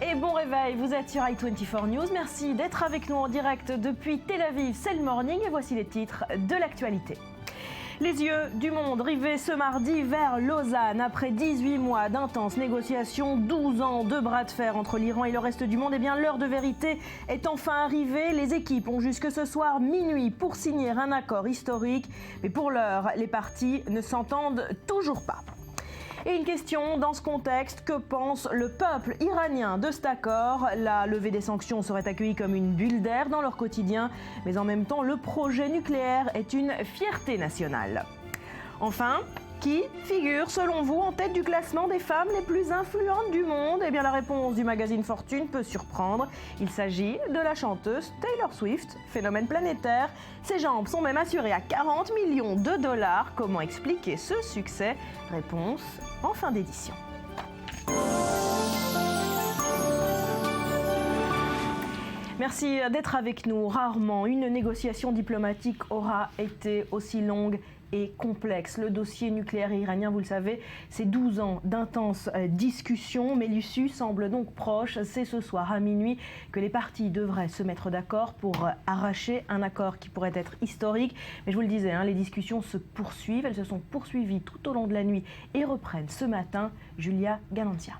et bon réveil, vous êtes sur i24 News. Merci d'être avec nous en direct depuis Tel Aviv, c'est le morning et voici les titres de l'actualité. Les yeux du monde rivés ce mardi vers Lausanne. Après 18 mois d'intenses négociations, 12 ans de bras de fer entre l'Iran et le reste du monde, eh bien l'heure de vérité est enfin arrivée. Les équipes ont jusque ce soir minuit pour signer un accord historique. Mais pour l'heure, les parties ne s'entendent toujours pas. Et une question dans ce contexte, que pense le peuple iranien de cet accord? La levée des sanctions serait accueillie comme une bulle d'air dans leur quotidien, mais en même temps, le projet nucléaire est une fierté nationale. Enfin, qui figure selon vous en tête du classement des femmes les plus influentes du monde? Eh bien la réponse du magazine Fortune peut surprendre. Il s'agit de la chanteuse Taylor Swift, phénomène planétaire. Ses jambes sont même assurées à 40 millions de dollars. Comment expliquer ce succès? Réponse en fin d'édition. Merci d'être avec nous. Rarement une négociation diplomatique aura été aussi longue et complexe. Le dossier nucléaire iranien, vous le savez, c'est 12 ans d'intenses discussions, mais l'issue semble donc proche. C'est ce soir à minuit que les parties devraient se mettre d'accord pour arracher un accord qui pourrait être historique. Mais je vous le disais, les discussions se poursuivent. Elles se sont poursuivies tout au long de la nuit et reprennent ce matin. Julia Galantia.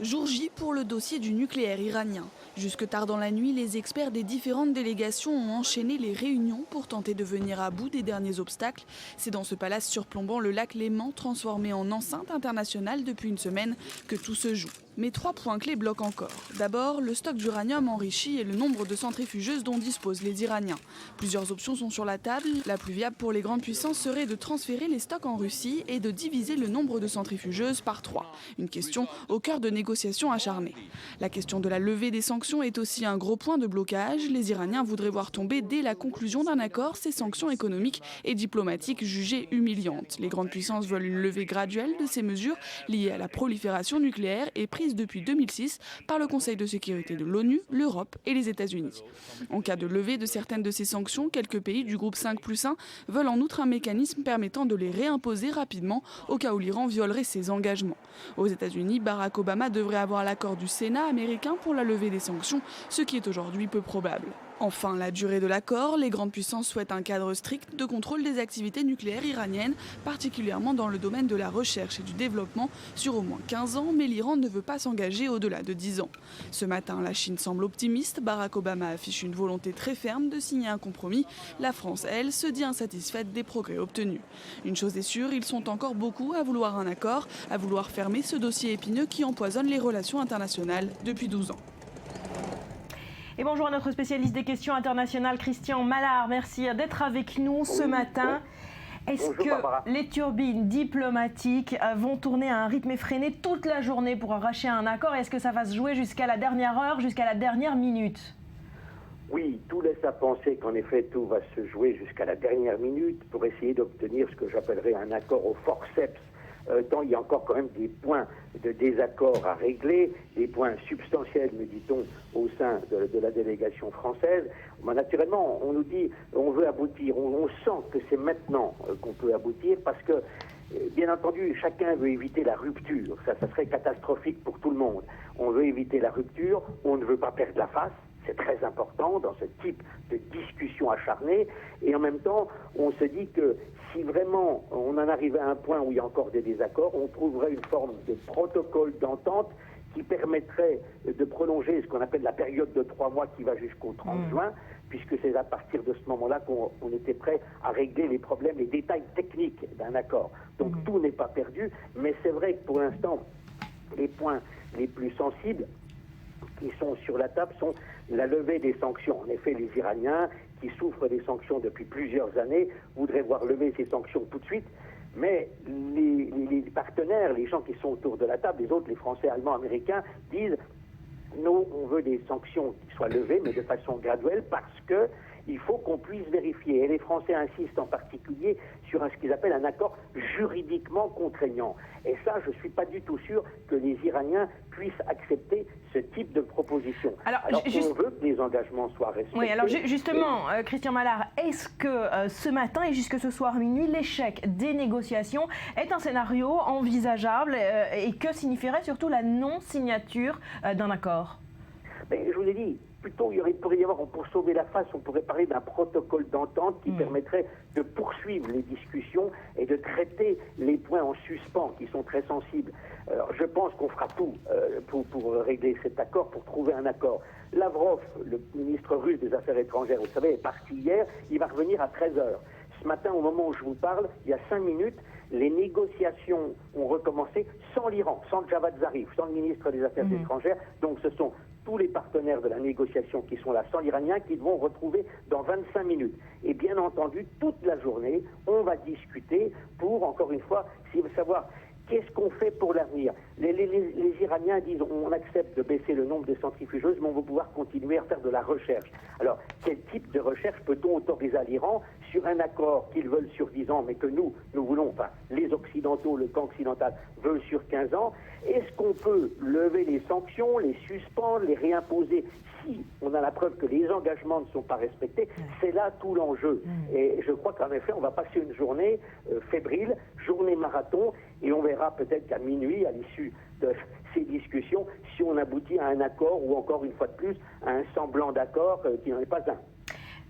Jour J pour le dossier du nucléaire iranien. Jusque tard dans la nuit, les experts des différentes délégations ont enchaîné les réunions pour tenter de venir à bout des derniers obstacles. C'est dans ce palace surplombant le lac Léman, transformé en enceinte internationale depuis une semaine, que tout se joue. Mais 3 points clés bloquent encore. D'abord, le stock d'uranium enrichi et le nombre de centrifugeuses dont disposent les Iraniens. Plusieurs options sont sur la table. La plus viable pour les grandes puissances serait de transférer les stocks en Russie et de diviser le nombre de centrifugeuses par 3. Une question au cœur de négociations acharnées. La question de la levée des sanctions est aussi un gros point de blocage. Les Iraniens voudraient voir tomber dès la conclusion d'un accord ces sanctions économiques et diplomatiques jugées humiliantes. Les grandes puissances veulent une levée graduelle de ces mesures liées à la prolifération nucléaire et prises depuis 2006 par le Conseil de sécurité de l'ONU, l'Europe et les États-Unis. En cas de levée de certaines de ces sanctions, quelques pays du groupe 5+1 veulent en outre un mécanisme permettant de les réimposer rapidement au cas où l'Iran violerait ses engagements. Aux États-Unis, Barack Obama devrait avoir l'accord du Sénat américain pour la levée des sanctions, ce qui est aujourd'hui peu probable. Enfin, la durée de l'accord, les grandes puissances souhaitent un cadre strict de contrôle des activités nucléaires iraniennes, particulièrement dans le domaine de la recherche et du développement, sur au moins 15 ans, mais l'Iran ne veut pas s'engager au-delà de 10 ans. Ce matin, la Chine semble optimiste, Barack Obama affiche une volonté très ferme de signer un compromis. La France, elle, se dit insatisfaite des progrès obtenus. Une chose est sûre, ils sont encore beaucoup à vouloir un accord, à vouloir fermer ce dossier épineux qui empoisonne les relations internationales depuis 12 ans. Et bonjour à notre spécialiste des questions internationales, Christian Mallard. Merci d'être avec nous ce matin. Est-ce que les turbines diplomatiques vont tourner à un rythme effréné toute la journée pour arracher un accord? Est-ce que ça va se jouer jusqu'à la dernière heure, jusqu'à la dernière minute? Oui, tout laisse à penser qu'en effet tout va se jouer jusqu'à la dernière minute pour essayer d'obtenir ce que j'appellerais un accord au forceps. Tant il y a encore quand même des points de désaccord à régler, des points substantiels, me dit-on, au sein de la délégation française. Naturellement, on nous dit on veut aboutir, on sent que c'est maintenant qu'on peut aboutir parce que, bien entendu, chacun veut éviter la rupture. Ça serait catastrophique pour tout le monde. On veut éviter la rupture, on ne veut pas perdre la face. C'est très important dans ce type de discussion acharnée. Et en même temps, on se dit que si vraiment on en arrivait à un point où il y a encore des désaccords, on trouverait une forme de protocole d'entente qui permettrait de prolonger ce qu'on appelle la période de 3 mois qui va jusqu'au 30 juin, puisque c'est à partir de ce moment-là qu'on était prêt à régler les problèmes, les détails techniques d'un accord. Donc tout n'est pas perdu, mais c'est vrai que pour l'instant, les points les plus sensibles qui sont sur la table sont la levée des sanctions. En effet, les Iraniens, qui souffrent des sanctions depuis plusieurs années, voudraient voir lever ces sanctions tout de suite, mais les partenaires, les gens qui sont autour de la table, les autres, les Français, Allemands, Américains, disent « nous, on veut des sanctions qui soient levées, mais de façon graduelle, parce que il faut qu'on puisse vérifier. » Et les Français insistent en particulier sur ce qu'ils appellent un accord juridiquement contraignant. Et ça, je ne suis pas du tout sûr que les Iraniens puisse accepter ce type de proposition. Alors juste... on veut que les engagements soient respectés. Oui, alors justement, Christian Mallard, est-ce que ce matin et jusque ce soir minuit, l'échec des négociations est un scénario envisageable et que signifierait surtout la non-signature d'un accord? Je vous ai dit, plutôt pourrait y avoir, pour sauver la face, on pourrait parler d'un protocole d'entente qui permettrait de poursuivre les discussions et de traiter les points en suspens qui sont très sensibles. Alors, je pense qu'on fera tout pour régler cet accord, pour trouver un accord. Lavrov, le ministre russe des Affaires étrangères, vous savez, est parti hier, il va revenir à 13h. Ce matin, au moment où je vous parle, il y a 5 minutes, les négociations ont recommencé sans l'Iran, sans Javad Zarif, sans le ministre des Affaires étrangères. Donc ce sont tous les partenaires de la négociation qui sont là, sans l'Iranien, qui vont retrouver dans 25 minutes. Et bien entendu, toute la journée, on va discuter pour, encore une fois, savoir qu'est-ce qu'on fait pour l'avenir. Les Iraniens disent on accepte de baisser le nombre de centrifugeuses, mais on va pouvoir continuer à faire de la recherche. Alors, quel type de recherche peut-on autoriser à l'Iran sur un accord qu'ils veulent sur 10 ans, mais que nous voulons, enfin, les Occidentaux, le camp occidental, veulent sur 15 ans? Est-ce qu'on peut lever les sanctions, les suspendre, les réimposer si on a la preuve que les engagements ne sont pas respectés? C'est là tout l'enjeu. Et je crois qu'en effet, on va passer une journée fébrile, journée marathon, et on verra peut-être qu'à minuit, à l'issue de ces discussions, si on aboutit à un accord ou encore une fois de plus à un semblant d'accord qui n'en est pas un.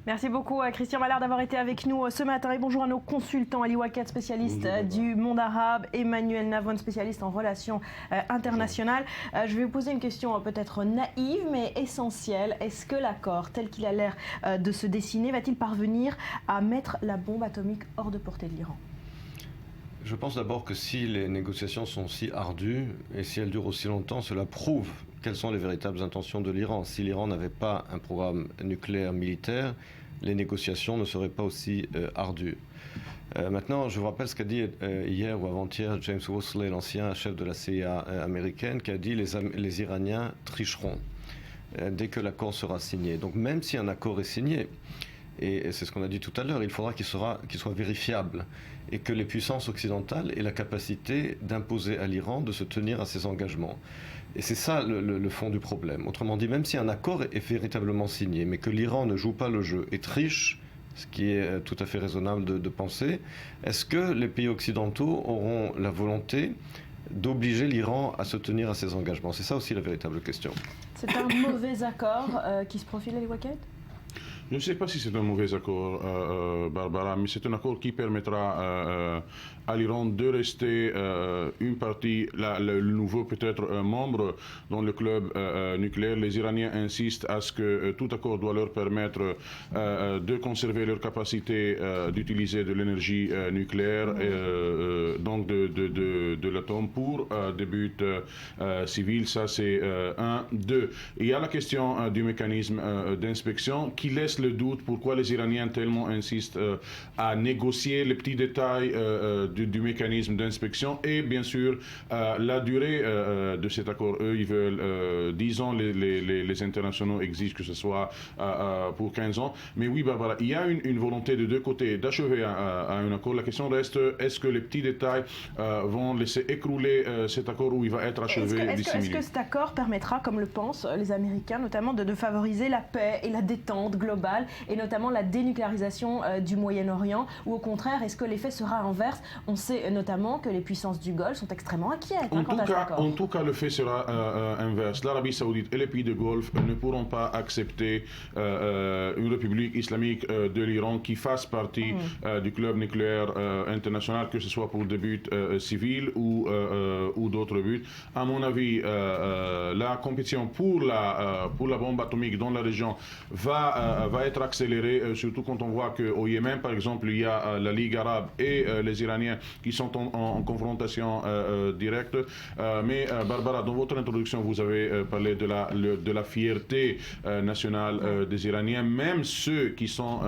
Merci beaucoup Christian Mallard d'avoir été avec nous ce matin et bonjour à nos consultants, Ali Wakat, spécialiste du monde arabe, Emmanuel Navon, spécialiste en relations internationales. Je vais vous poser une question peut-être naïve mais essentielle. Est-ce que l'accord tel qu'il a l'air de se dessiner va-t-il parvenir à mettre la bombe atomique hors de portée de l'Iran? Je pense d'abord que si les négociations sont si ardues et si elles durent aussi longtemps, cela prouve quelles sont les véritables intentions de l'Iran. Si l'Iran n'avait pas un programme nucléaire militaire, les négociations ne seraient pas aussi ardues. Maintenant, je vous rappelle ce qu'a dit hier ou avant-hier James Wosley, l'ancien chef de la CIA américaine, qui a dit les Iraniens tricheront dès que l'accord sera signé. Donc même si un accord est signé, et c'est ce qu'on a dit tout à l'heure, il faudra qu'il soit vérifiable et que les puissances occidentales aient la capacité d'imposer à l'Iran de se tenir à ses engagements. Et c'est ça le fond du problème. Autrement dit, même si un accord est véritablement signé, mais que l'Iran ne joue pas le jeu et triche, ce qui est tout à fait raisonnable de penser, est-ce que les pays occidentaux auront la volonté d'obliger l'Iran à se tenir à ses engagements? C'est ça aussi la véritable question. C'est un mauvais accord qui se profile, Ali Wakat? Je ne sais pas si c'est un mauvais accord, Barbara, mais c'est un accord qui permettra à l'Iran de rester une partie, le nouveau peut-être membre dans le club nucléaire. Les Iraniens insistent à ce que tout accord doit leur permettre de conserver leur capacité d'utiliser de l'énergie nucléaire, donc de l'atome pour des buts civils. Ça, c'est un. Deux, il y a la question du mécanisme d'inspection qui laisse le doute pourquoi les Iraniens tellement insistent à négocier les petits détails du mécanisme d'inspection et bien sûr la durée de cet accord. Eux, ils veulent 10 ans, les internationaux exigent que ce soit pour 15 ans. Mais oui, Barbara, il y a une volonté de deux côtés d'achever un accord. La question reste, est-ce que les petits détails vont laisser écrouler cet accord ou il va être achevé d'ici minutes? Est-ce que cet accord permettra, comme le pensent les Américains, notamment de favoriser la paix et la détente globale et notamment la dénucléarisation du Moyen-Orient, ou au contraire, est-ce que l'effet sera inverse? On sait notamment que les puissances du Golfe sont extrêmement inquiètes quant à cet accord. En tout cas, le fait sera inverse. L'Arabie Saoudite et les pays du Golfe ne pourront pas accepter une république islamique de l'Iran qui fasse partie du club nucléaire international, que ce soit pour des buts civils ou d'autres buts. À mon avis, la compétition pour la bombe atomique dans la région va être accélérée, surtout quand on voit qu'au Yémen, par exemple, il y a la Ligue arabe et les Iraniens qui sont en confrontation directe. Mais Barbara, dans votre introduction, vous avez parlé de la fierté nationale des Iraniens. Même ceux qui sont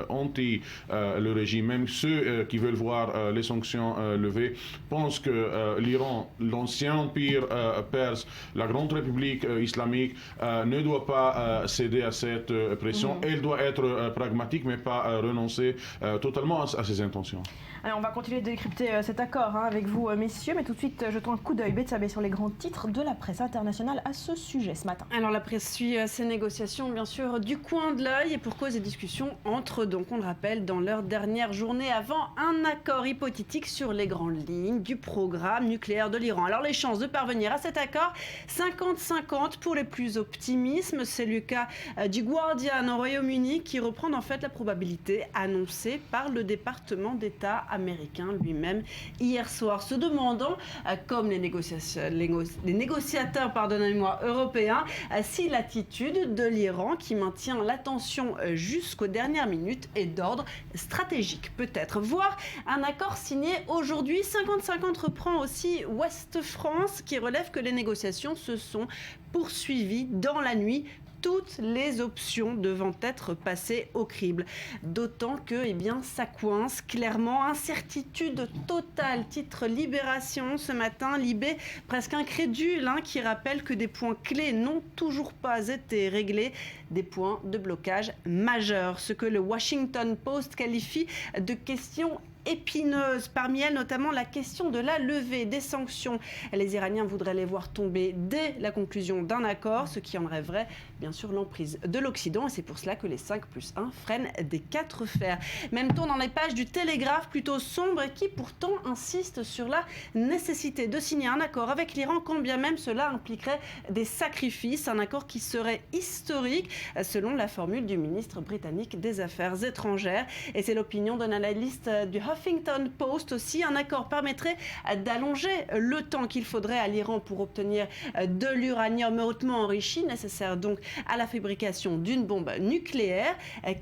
anti le régime, même ceux qui veulent voir les sanctions levées, pensent que l'Iran, l'ancien empire perse, la grande république islamique, ne doit pas céder à cette pression. elle doit être pragmatique, mais pas renoncer totalement à ses intentions. Allez, on va continuer de décrypter cet accord avec vous, messieurs, mais tout de suite, jetons un coup d'œil, Betsabé, sur les grands titres de la presse internationale à ce sujet ce matin. Alors la presse suit ces négociations, bien sûr, du coin de l'œil, et pour cause des discussions entrent donc, on le rappelle, dans leur dernière journée avant un accord hypothétique sur les grandes lignes du programme nucléaire de l'Iran. Alors les chances de parvenir à cet accord, 50-50 pour les plus optimistes. C'est le cas du Guardian au Royaume-Uni qui reprend en fait la probabilité annoncée par le département d'État américain lui-même hier soir, se demandant, comme les négociateurs européens, si l'attitude de l'Iran, qui maintient la tension jusqu'aux dernières minutes, est d'ordre stratégique, peut-être, voire un accord signé aujourd'hui. 50-50 reprend aussi Ouest France, qui relève que les négociations se sont poursuivies dans la nuit, toutes les options devant être passées au crible. D'autant que, ça coince clairement. Incertitude totale, titre Libération ce matin. Libé, presque incrédule, qui rappelle que des points clés n'ont toujours pas été réglés. Des points de blocage majeurs. Ce que le Washington Post qualifie de questions épineuses, parmi elles notamment la question de la levée des sanctions. Les Iraniens voudraient les voir tomber dès la conclusion d'un accord, ce qui enlèverait bien sûr l'emprise de l'Occident, et c'est pour cela que les 5+1 freinent des 4 fers. Même ton dans les pages du Télégraphe, plutôt sombre, et qui pourtant insiste sur la nécessité de signer un accord avec l'Iran, quand bien même cela impliquerait des sacrifices, un accord qui serait historique selon la formule du ministre britannique des Affaires étrangères. Et c'est l'opinion d'un analyste du Huffington Post aussi. Un accord permettrait d'allonger le temps qu'il faudrait à l'Iran pour obtenir de l'uranium hautement enrichi, nécessaire donc à la fabrication d'une bombe nucléaire,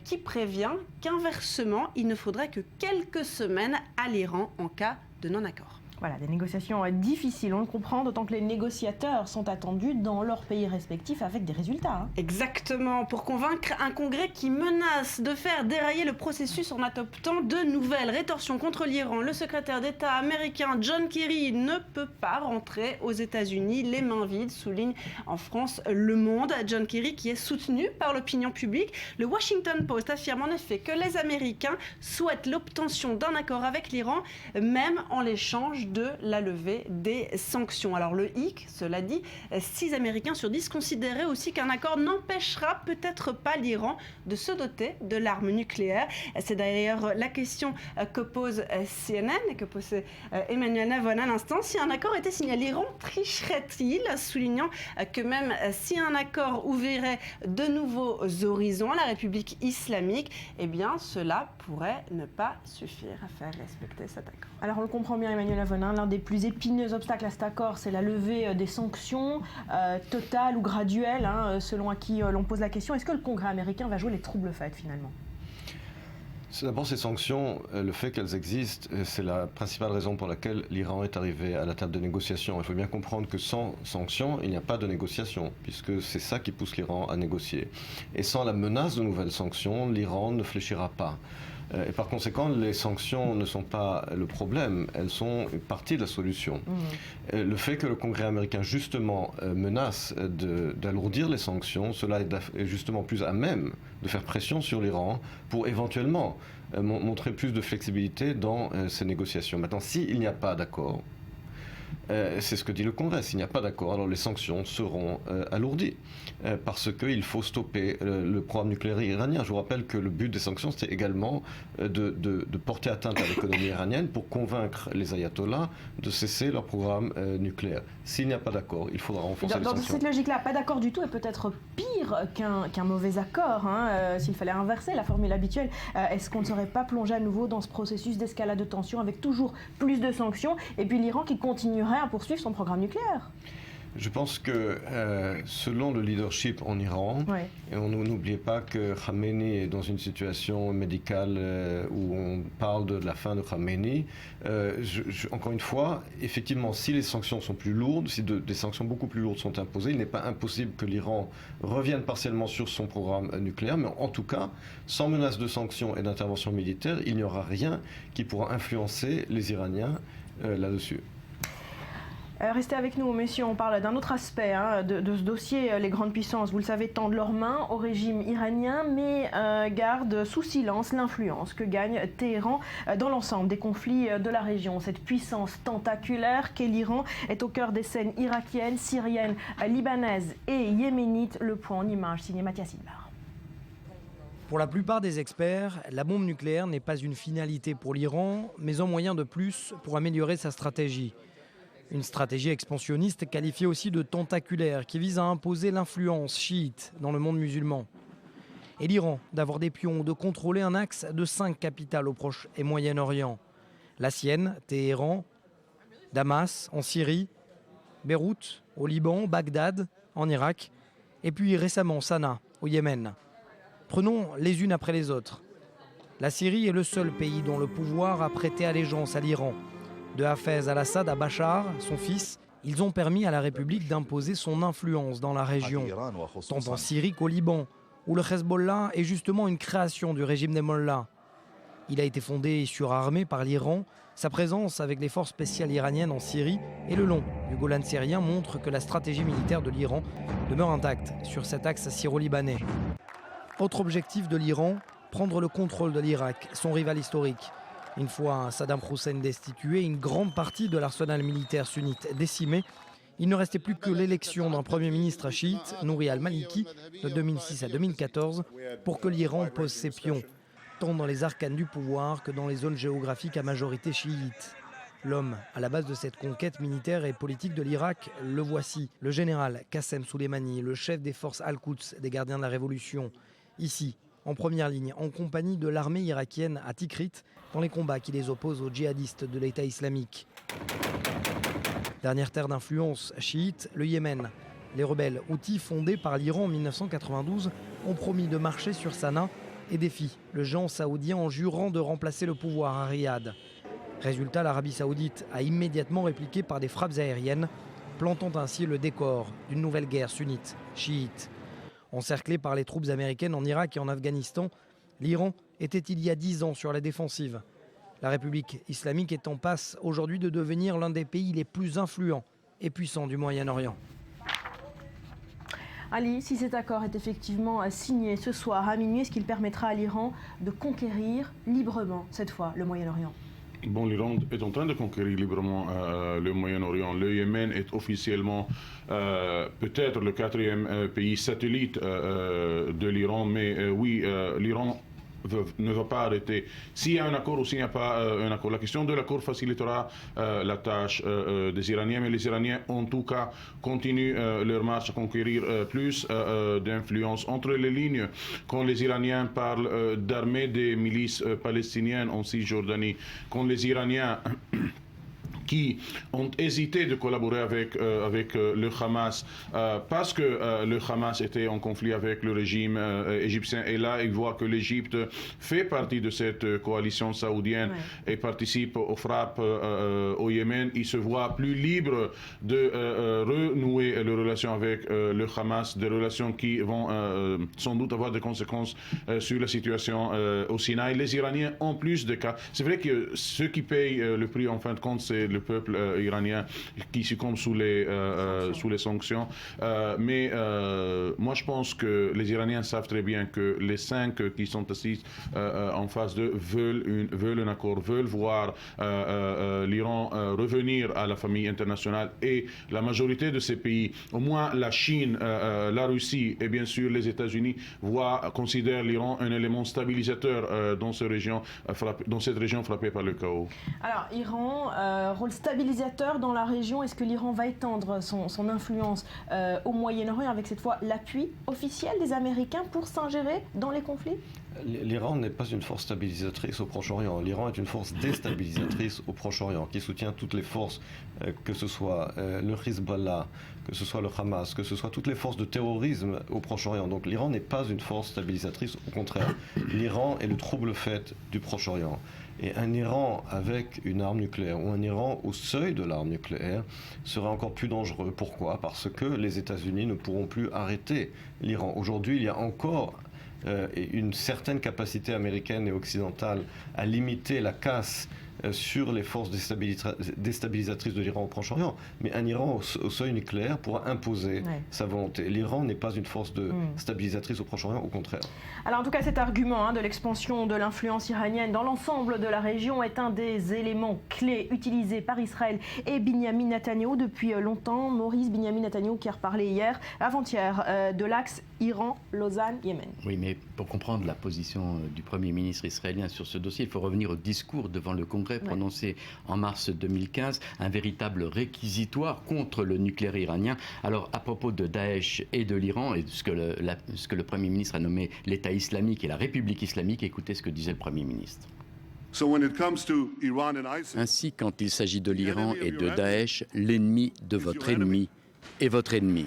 qui prévient qu'inversement, il ne faudrait que quelques semaines à l'Iran en cas de non-accord. Voilà, des négociations difficiles, on le comprend, d'autant que les négociateurs sont attendus dans leurs pays respectifs avec des résultats. Exactement, pour convaincre un Congrès qui menace de faire dérailler le processus en adoptant de nouvelles rétorsions contre l'Iran. Le secrétaire d'État américain John Kerry ne peut pas rentrer aux États-Unis les mains vides, souligne en France Le Monde. John Kerry qui est soutenu par l'opinion publique. Le Washington Post affirme en effet que les Américains souhaitent l'obtention d'un accord avec l'Iran, même en l'échange de la levée des sanctions. Alors le hic, cela dit, 6 Américains sur 10 considéraient aussi qu'un accord n'empêchera peut-être pas l'Iran de se doter de l'arme nucléaire. C'est d'ailleurs la question que pose CNN et que posait Emmanuel Navon à l'instant. Si un accord était signé, l'Iran tricherait-il, soulignant que même si un accord ouvrirait de nouveaux horizons à la République islamique, cela pourrait ne pas suffire à faire respecter cet accord. Alors on le comprend bien, Emmanuel Navon, l'un des plus épineux obstacles à cet accord, c'est la levée des sanctions, totales ou graduelles, selon à qui l'on pose la question. Est-ce que le Congrès américain va jouer les troubles-fêtes finalement ? D'abord, ces sanctions, le fait qu'elles existent, c'est la principale raison pour laquelle l'Iran est arrivé à la table de négociation. Il faut bien comprendre que sans sanctions, il n'y a pas de négociation, puisque c'est ça qui pousse l'Iran à négocier. Et sans la menace de nouvelles sanctions, l'Iran ne fléchira pas. Et par conséquent, les sanctions ne sont pas le problème, elles sont une partie de la solution. Le fait que le Congrès américain, justement, menace d'alourdir les sanctions, cela est justement plus à même de faire pression sur l'Iran pour éventuellement montrer plus de flexibilité dans ces négociations. Maintenant, s'il n'y a pas d'accord, c'est ce que dit le Congrès. S'il n'y a pas d'accord, alors les sanctions seront alourdies parce qu'il faut stopper le programme nucléaire iranien. Je vous rappelle que le but des sanctions, c'était également de porter atteinte à l'économie iranienne pour convaincre les ayatollahs de cesser leur programme nucléaire. S'il n'y a pas d'accord, il faudra renforcer les sanctions. Dans cette logique-là, pas d'accord du tout est peut-être pire qu'un mauvais accord. S'il fallait inverser la formule habituelle, est-ce qu'on ne serait pas plongé à nouveau dans ce processus d'escalade de tension avec toujours plus de sanctions et puis l'Iran qui continuerait à poursuivre son programme nucléaire? Je pense que selon le leadership en Iran, et n'oubliez pas que Khamenei est dans une situation médicale où on parle de la fin de Khamenei. Encore une fois, effectivement, si les sanctions sont plus lourdes, si des sanctions beaucoup plus lourdes sont imposées, il n'est pas impossible que l'Iran revienne partiellement sur son programme nucléaire, mais en tout cas, sans menace de sanctions et d'intervention militaire, il n'y aura rien qui pourra influencer les Iraniens là-dessus. Restez avec nous, messieurs, on parle d'un autre aspect de ce dossier. Les grandes puissances, vous le savez, tendent leurs mains au régime iranien, mais gardent sous silence l'influence que gagne Téhéran dans l'ensemble des conflits de la région. Cette puissance tentaculaire qu'est l'Iran est au cœur des scènes irakiennes, syriennes, libanaises et yéménites. Le point en image, signé Mathias Silbar. Pour la plupart des experts, la bombe nucléaire n'est pas une finalité pour l'Iran, mais un moyen de plus pour améliorer sa stratégie. Une stratégie expansionniste qualifiée aussi de tentaculaire qui vise à imposer l'influence chiite dans le monde musulman. Et l'Iran d'avoir des pions ou de contrôler un axe de 5 capitales au Proche et Moyen-Orient. La sienne, Téhéran, Damas en Syrie, Beyrouth au Liban, Bagdad en Irak et puis récemment Sanaa au Yémen. Prenons les unes après les autres. La Syrie est le seul pays dont le pouvoir a prêté allégeance à l'Iran. De Hafez al-Assad à Bachar, son fils, ils ont permis à la République d'imposer son influence dans la région, tant en Syrie qu'au Liban, où le Hezbollah est justement une création du régime des Mollahs. Il a été fondé et surarmé par l'Iran. Sa présence avec les forces spéciales iraniennes en Syrie et le long du Golan syrien montre que la stratégie militaire de l'Iran demeure intacte sur cet axe syro-libanais. Autre objectif de l'Iran, prendre le contrôle de l'Irak, son rival historique. Une fois Saddam Hussein destitué, une grande partie de l'arsenal militaire sunnite décimé, il ne restait plus que l'élection d'un Premier ministre chiite, Nouri al-Maliki, de 2006 à 2014, pour que l'Iran pose ses pions, tant dans les arcanes du pouvoir que dans les zones géographiques à majorité chiite. L'homme à la base de cette conquête militaire et politique de l'Irak, le voici, le général Qassem Soleimani, le chef des forces Al-Quds des gardiens de la Révolution, ici, en première ligne, en compagnie de l'armée irakienne à Tikrit, dans les combats qui les opposent aux djihadistes de l'État islamique. Dernière terre d'influence chiite, le Yémen. Les rebelles houthis fondés par l'Iran en 1992 ont promis de marcher sur Sanaa et défient le géant saoudien en jurant de remplacer le pouvoir à Riyad. Résultat, l'Arabie saoudite a immédiatement répliqué par des frappes aériennes, plantant ainsi le décor d'une nouvelle guerre sunnite, chiite. Encerclé par les troupes américaines en Irak et en Afghanistan, l'Iran était il y a 10 ans sur la défensive. La République islamique est en passe aujourd'hui de devenir l'un des pays les plus influents et puissants du Moyen-Orient. Ali, si cet accord est effectivement signé ce soir à minuit, est-ce qu'il permettra à l'Iran de conquérir librement, cette fois, le Moyen-Orient ? Bon, l'Iran est en train de conquérir librement le Moyen-Orient. Le Yémen est officiellement peut-être le 4e pays satellite de l'Iran, mais oui, l'Iran ne va pas arrêter. S'il y a un accord ou s'il n'y a pas un accord, la question de l'accord facilitera la tâche des Iraniens, mais les Iraniens en tout cas continuent leur marche à conquérir plus d'influence entre les lignes. Quand les Iraniens parlent d'armée des milices palestiniennes en Cisjordanie, quand les Iraniens qui ont hésité de collaborer avec le Hamas parce que le Hamas était en conflit avec le régime égyptien. Et là, ils voient que l'Égypte fait partie de cette coalition saoudienne et participe aux frappes au Yémen. Ils se voient plus libres de renouer les relations avec le Hamas, des relations qui vont sans doute avoir des conséquences sur la situation au Sinaï. Les Iraniens ont plus de cas. C'est vrai que ceux qui payent le prix en fin de compte, c'est le peuple iranien qui succombe sous les sanctions. Mais moi, je pense que les Iraniens savent très bien que les 5 qui sont assis en face d'eux veulent un accord, veulent voir l'Iran revenir à la famille internationale. Et la majorité de ces pays, au moins la Chine, la Russie et bien sûr les États-Unis, considèrent l'Iran un élément stabilisateur dans cette région frappée par le chaos. Alors, Iran, rôle stabilisateur dans la région. Est-ce que l'Iran va étendre son influence au Moyen-Orient avec cette fois l'appui officiel des Américains pour s'ingérer dans les conflits ? L'Iran n'est pas une force stabilisatrice au Proche-Orient. L'Iran est une force déstabilisatrice au Proche-Orient qui soutient toutes les forces, que ce soit le Hezbollah, que ce soit le Hamas, que ce soit toutes les forces de terrorisme au Proche-Orient. Donc l'Iran n'est pas une force stabilisatrice, au contraire. L'Iran est le trouble-fête du Proche-Orient. Et un Iran avec une arme nucléaire ou un Iran au seuil de l'arme nucléaire serait encore plus dangereux. Pourquoi ? Parce que les États-Unis ne pourront plus arrêter l'Iran. Aujourd'hui, il y a encore une certaine capacité américaine et occidentale à limiter la casse sur les forces déstabilisatrices de l'Iran au Proche-Orient. Mais un Iran au seuil nucléaire pourra imposer sa volonté. L'Iran n'est pas une force stabilisatrice au Proche-Orient, au contraire. Alors en tout cas, cet argument de l'expansion de l'influence iranienne dans l'ensemble de la région est un des éléments clés utilisés par Israël et Binyamin Netanyahou depuis longtemps. Maurice, Binyamin Netanyahou qui a reparlé hier, avant-hier, de l'axe Iran-Lausanne-Yémen. Oui, mais pour comprendre la position du Premier ministre israélien sur ce dossier, il faut revenir au discours devant le Congrès prononcé en mars 2015, un véritable réquisitoire contre le nucléaire iranien. Alors, à propos de Daesh et de l'Iran, et ce que le Premier ministre a nommé l'État islamique et la République islamique, écoutez ce que disait le Premier ministre. Ainsi, quand il s'agit de l'Iran et de Daesh, l'ennemi de votre ennemi est votre ennemi.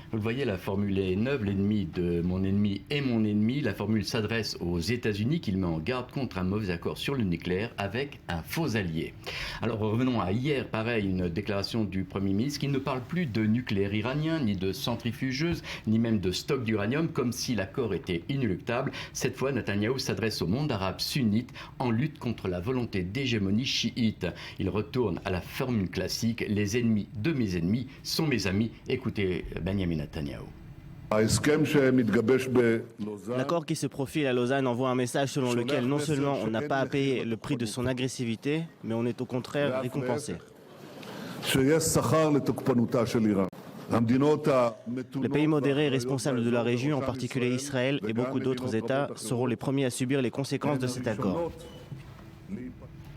Vous le voyez, la formule est neuve, l'ennemi de mon ennemi est mon ennemi. La formule s'adresse aux États-Unis qu'il met en garde contre un mauvais accord sur le nucléaire avec un faux allié. Alors revenons à hier, pareil, une déclaration du Premier ministre qui ne parle plus de nucléaire iranien, ni de centrifugeuse, ni même de stock d'uranium, comme si l'accord était inéluctable. Cette fois, Netanyahou s'adresse au monde arabe sunnite en lutte contre la volonté d'hégémonie chiite. Il retourne à la formule classique, les ennemis de mes ennemis sont mes amis. Écoutez Benjamin Netanyahou. L'accord qui se profile à Lausanne envoie un message selon lequel non seulement on n'a pas à payer le prix de son agressivité, mais on est au contraire récompensé. Les pays modérés et responsables de la région, en particulier Israël et beaucoup d'autres États, seront les premiers à subir les conséquences de cet accord.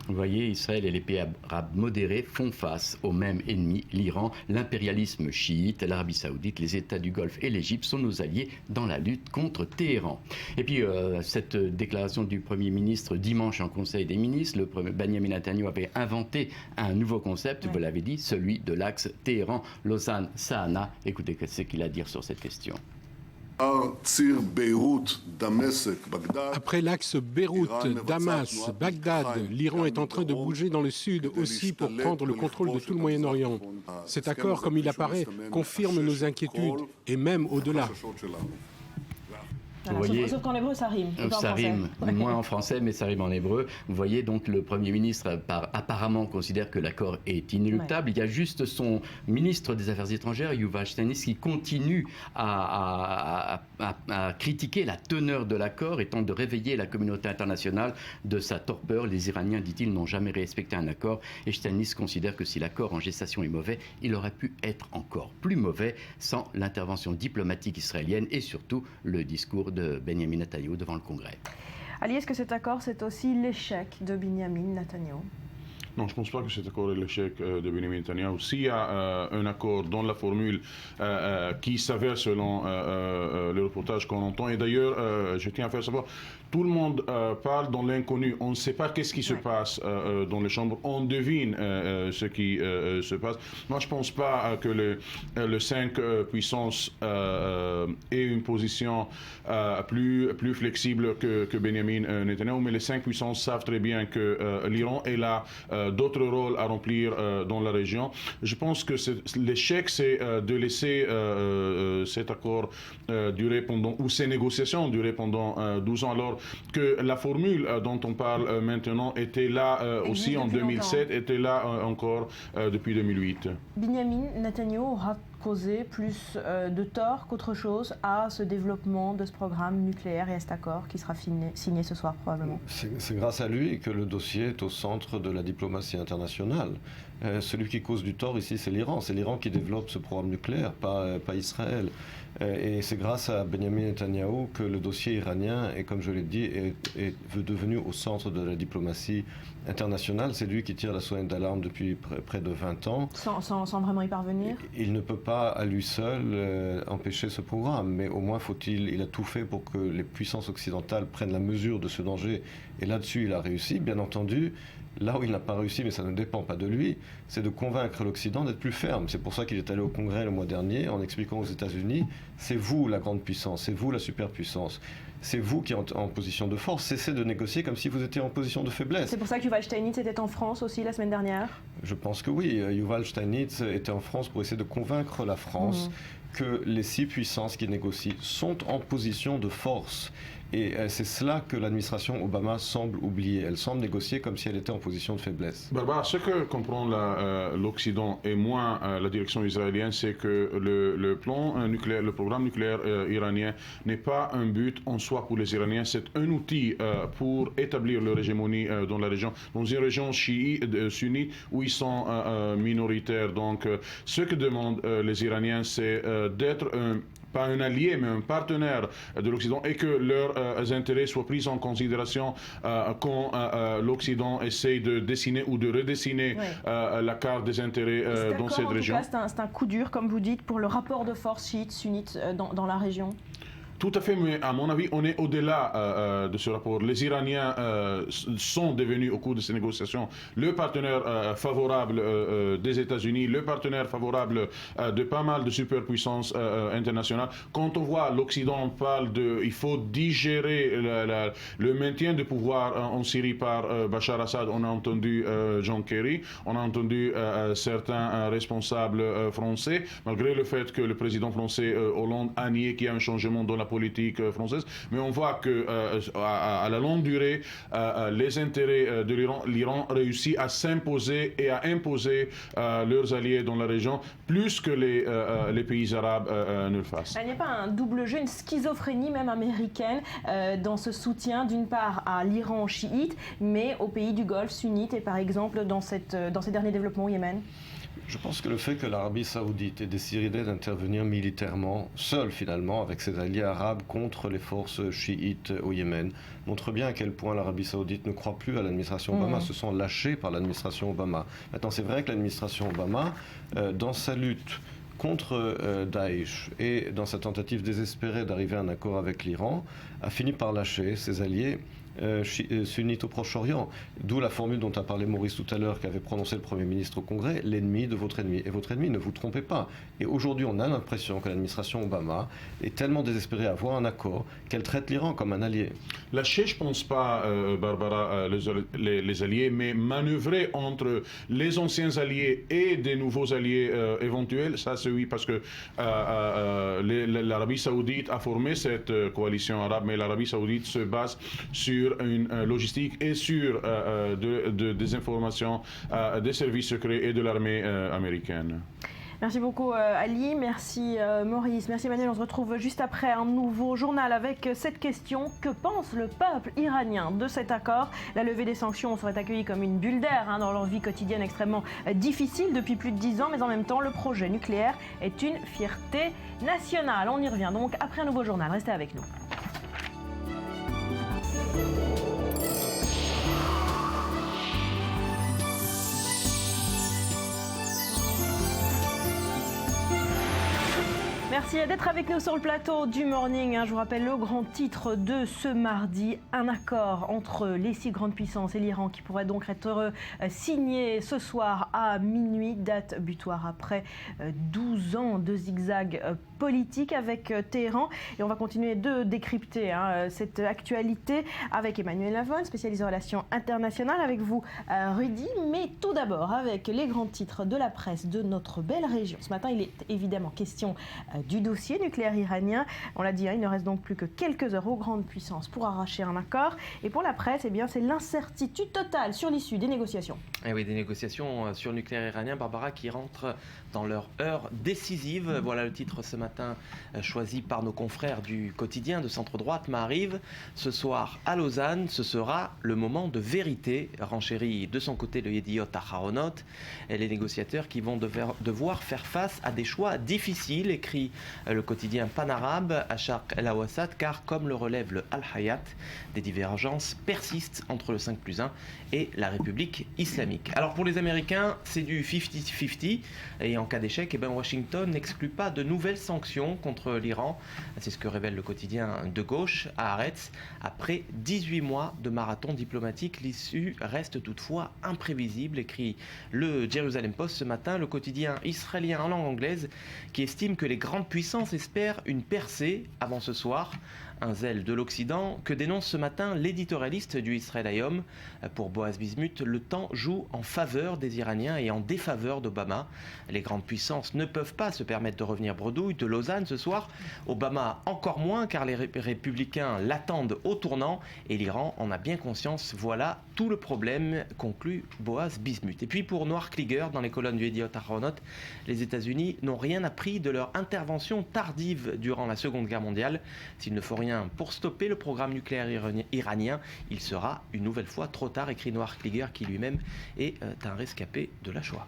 Vous voyez, Israël et les pays arabes modérés font face au même ennemi, l'Iran, l'impérialisme chiite, l'Arabie saoudite, les États du Golfe et l'Égypte sont nos alliés dans la lutte contre Téhéran. Et puis, cette déclaration du Premier ministre dimanche en Conseil des ministres, le Benjamin Netanyahou avait inventé un nouveau concept, vous l'avez dit, celui de l'axe Téhéran-Lausanne-Sahana. Écoutez ce qu'il a à dire sur cette question. Après l'axe Beyrouth-Damas-Bagdad, l'Iran est en train de bouger dans le sud aussi pour prendre le contrôle de tout le Moyen-Orient. Cet accord, comme il apparaît, confirme nos inquiétudes et même au-delà. Voilà, sauf qu'en hébreu, ça rime. Ça rime, moins en français, mais ça rime en hébreu. Vous voyez, donc le Premier ministre apparemment considère que l'accord est inéluctable. Il y a juste son ministre des Affaires étrangères, Yuval Shtanis, qui continue à critiquer la teneur de l'accord et tente de réveiller la communauté internationale de sa torpeur. Les Iraniens, dit-il, n'ont jamais respecté un accord. Et Shtanis considère que si l'accord en gestation est mauvais, il aurait pu être encore plus mauvais sans l'intervention diplomatique israélienne et surtout le discours de Benjamin Netanyahou devant le Congrès. Ali, est-ce que cet accord, c'est aussi l'échec de Benjamin Netanyahou ? Non, je ne pense pas que cet accord est l'échec de Benjamin Netanyahou. S'il y a un accord dans la formule qui s'avère selon le reportage qu'on entend, et d'ailleurs, je tiens à faire savoir, tout le monde parle dans l'inconnu. On ne sait pas qu'est-ce qui se passe dans les chambres. On devine ce qui se passe. Moi, je ne pense pas que les 5 puissances aient une position plus flexible que Benjamin Netanyahou, mais les 5 puissances savent très bien que l'Iran est là. D'autres rôles à remplir dans la région. Je pense que l'échec, c'est de laisser cet accord durer pendant, ou ces négociations durer pendant 12 ans, alors que la formule dont on parle maintenant était là aussi en 2007, était là encore depuis 2008. Benjamin Netanyahou aura causé plus de tort qu'autre chose à ce développement de ce programme nucléaire et à cet accord qui sera signé ce soir probablement. C'est grâce à lui que le dossier est au centre de la diplomatie internationale. Celui qui cause du tort ici, c'est l'Iran. C'est l'Iran qui développe ce programme nucléaire, pas Israël. Et c'est grâce à Benjamin Netanyahou que le dossier iranien, et comme je l'ai dit, est devenu au centre de la diplomatie internationale. C'est lui qui tire la sonnette d'alarme depuis près de 20 ans. Sans vraiment y parvenir ? Il ne peut pas à lui seul empêcher ce programme, mais au moins il a tout fait pour que les puissances occidentales prennent la mesure de ce danger. Et là-dessus, il a réussi, bien entendu. Là où il n'a pas réussi, mais ça ne dépend pas de lui, c'est de convaincre l'Occident d'être plus ferme. C'est pour ça qu'il est allé au Congrès le mois dernier en expliquant aux États-Unis c'est vous la grande puissance, c'est vous la superpuissance. C'est vous qui êtes en position de force. Cessez de négocier comme si vous étiez en position de faiblesse. C'est pour ça que Yuval Steinitz était en France aussi la semaine dernière? Je pense que oui. Yuval Steinitz était en France pour essayer de convaincre la France que les 6 puissances qui négocient sont en position de force. Et c'est cela que l'administration Obama semble oublier. Elle semble négocier comme si elle était en position de faiblesse. Barbara, ce que comprend l'Occident et moins la direction israélienne, c'est que le plan nucléaire, le programme nucléaire iranien n'est pas un but en soi pour les Iraniens, c'est un outil pour établir leur hégémonie dans la région, dans une région chiite, sunnite, où ils sont minoritaires. Donc, ce que demandent les Iraniens, c'est d'être pas un allié, mais un partenaire de l'Occident, et que leurs intérêts soient pris en considération quand l'Occident essaye de dessiner ou de redessiner la carte des intérêts dans cette région. C'est un coup dur, comme vous dites, pour le rapport de force chiite-sunnite dans la région. Tout à fait, mais à mon avis, on est au-delà de ce rapport. Les Iraniens sont devenus, au cours de ces négociations, le partenaire favorable des États-Unis, le partenaire favorable de pas mal de superpuissances internationales. Quand on voit l'Occident parle il faut digérer le maintien de pouvoir en Syrie par Bachar Assad, on a entendu John Kerry, on a entendu certains responsables français, malgré le fait que le président français Hollande a nié qu'il y a un changement dans la politique française, mais on voit que à la longue durée, les intérêts de l'Iran réussit à s'imposer et à imposer leurs alliés dans la région plus que les pays arabes ne le fassent. Il n'y a pas un double jeu, une schizophrénie même américaine dans ce soutien d'une part à l'Iran chiite, mais aux pays du Golfe sunnite et par exemple dans ces derniers développements au Yémen? Je pense que le fait que l'Arabie saoudite ait décidé d'intervenir militairement, seule finalement, avec ses alliés arabes contre les forces chiites au Yémen, montre bien à quel point l'Arabie saoudite ne croit plus à l'administration Obama, se sent lâchée par l'administration Obama. Maintenant, c'est vrai que l'administration Obama, dans sa lutte contre Daesh et dans sa tentative désespérée d'arriver à un accord avec l'Iran, a fini par lâcher ses alliés sunnites au Proche-Orient. D'où la formule dont a parlé Maurice tout à l'heure, qu'avait prononcé le Premier ministre au Congrès, l'ennemi de votre ennemi. Et votre ennemi, ne vous trompez pas. Et aujourd'hui, on a l'impression que l'administration Obama est tellement désespérée à avoir un accord qu'elle traite l'Iran comme un allié. Lâcher, je ne pense pas, Barbara, les alliés, mais manœuvrer entre les anciens alliés et des nouveaux alliés éventuels, ça c'est oui, parce que l'Arabie saoudite a formé cette coalition arabe, mais l'Arabie saoudite se base sur une logistique et sur des informations des services secrets et de l'armée américaine. Merci beaucoup Ali, merci Maurice, merci Emmanuel. On se retrouve juste après un nouveau journal avec cette question: que pense le peuple iranien de cet accord? La levée des sanctions serait accueillie comme une bulle d'air dans leur vie quotidienne extrêmement difficile depuis plus de 10 ans, mais en même temps le projet nucléaire est une fierté nationale. On y revient donc après un nouveau journal, restez avec nous. Merci d'être avec nous sur le plateau du Morning. Je vous rappelle le grand titre de ce mardi: un accord entre les 6 grandes puissances et l'Iran qui pourrait donc être signé ce soir à minuit, date butoir après 12 ans de zigzag politique avec Téhéran. Et on va continuer de décrypter cette actualité avec Emmanuel Lavonne, spécialiste en relations internationales, avec vous Rudy, mais tout d'abord avec les grands titres de la presse de notre belle région. Ce matin, il est évidemment question du dossier nucléaire iranien. On l'a dit, il ne reste donc plus que quelques heures aux grandes puissances pour arracher un accord. Et pour la presse, c'est l'incertitude totale sur l'issue des négociations. Et oui, des négociations sur le nucléaire iranien, Barbara, qui rentrent dans leur heure décisive. Voilà le titre ce matin choisi par nos confrères du quotidien de centre-droite, Maariv. Ce soir à Lausanne, ce sera le moment de vérité, renchérit de son côté le Yediot Aharonot, et les négociateurs qui vont devoir faire face à des choix difficiles, écrit le quotidien pan-arabe Asharq el-Awasat, car comme le relève le Al-Hayat, des divergences persistent entre le 5+1 et la République islamique. Alors pour les Américains, c'est du 50-50, et en cas d'échec, Washington n'exclut pas de nouvelles sanctions contre l'Iran. C'est ce que révèle le quotidien de gauche, Haaretz. Après 18 mois de marathon diplomatique, l'issue reste toutefois imprévisible, écrit le Jerusalem Post ce matin, le quotidien israélien en langue anglaise, qui estime que les grands grandes puissances espèrent une percée avant ce soir. Un zèle de l'Occident que dénonce ce matin l'éditorialiste du Israel Hayom. Pour Boaz Bismuth, le temps joue en faveur des Iraniens et en défaveur d'Obama. Les grandes puissances ne peuvent pas se permettre de revenir bredouille de Lausanne ce soir. Obama encore moins car les républicains l'attendent au tournant et l'Iran en a bien conscience. Voilà tout le problème, conclut Boaz Bismuth. Et puis pour Noir Klieger, dans les colonnes du Yediot Ahronot, les États-Unis n'ont rien appris de leur intervention tardive durant la Seconde Guerre mondiale. S'il ne faut rien pour stopper le programme nucléaire iranien, il sera une nouvelle fois trop tard, écrit Noir Klieger, qui lui-même est un rescapé de la Shoah.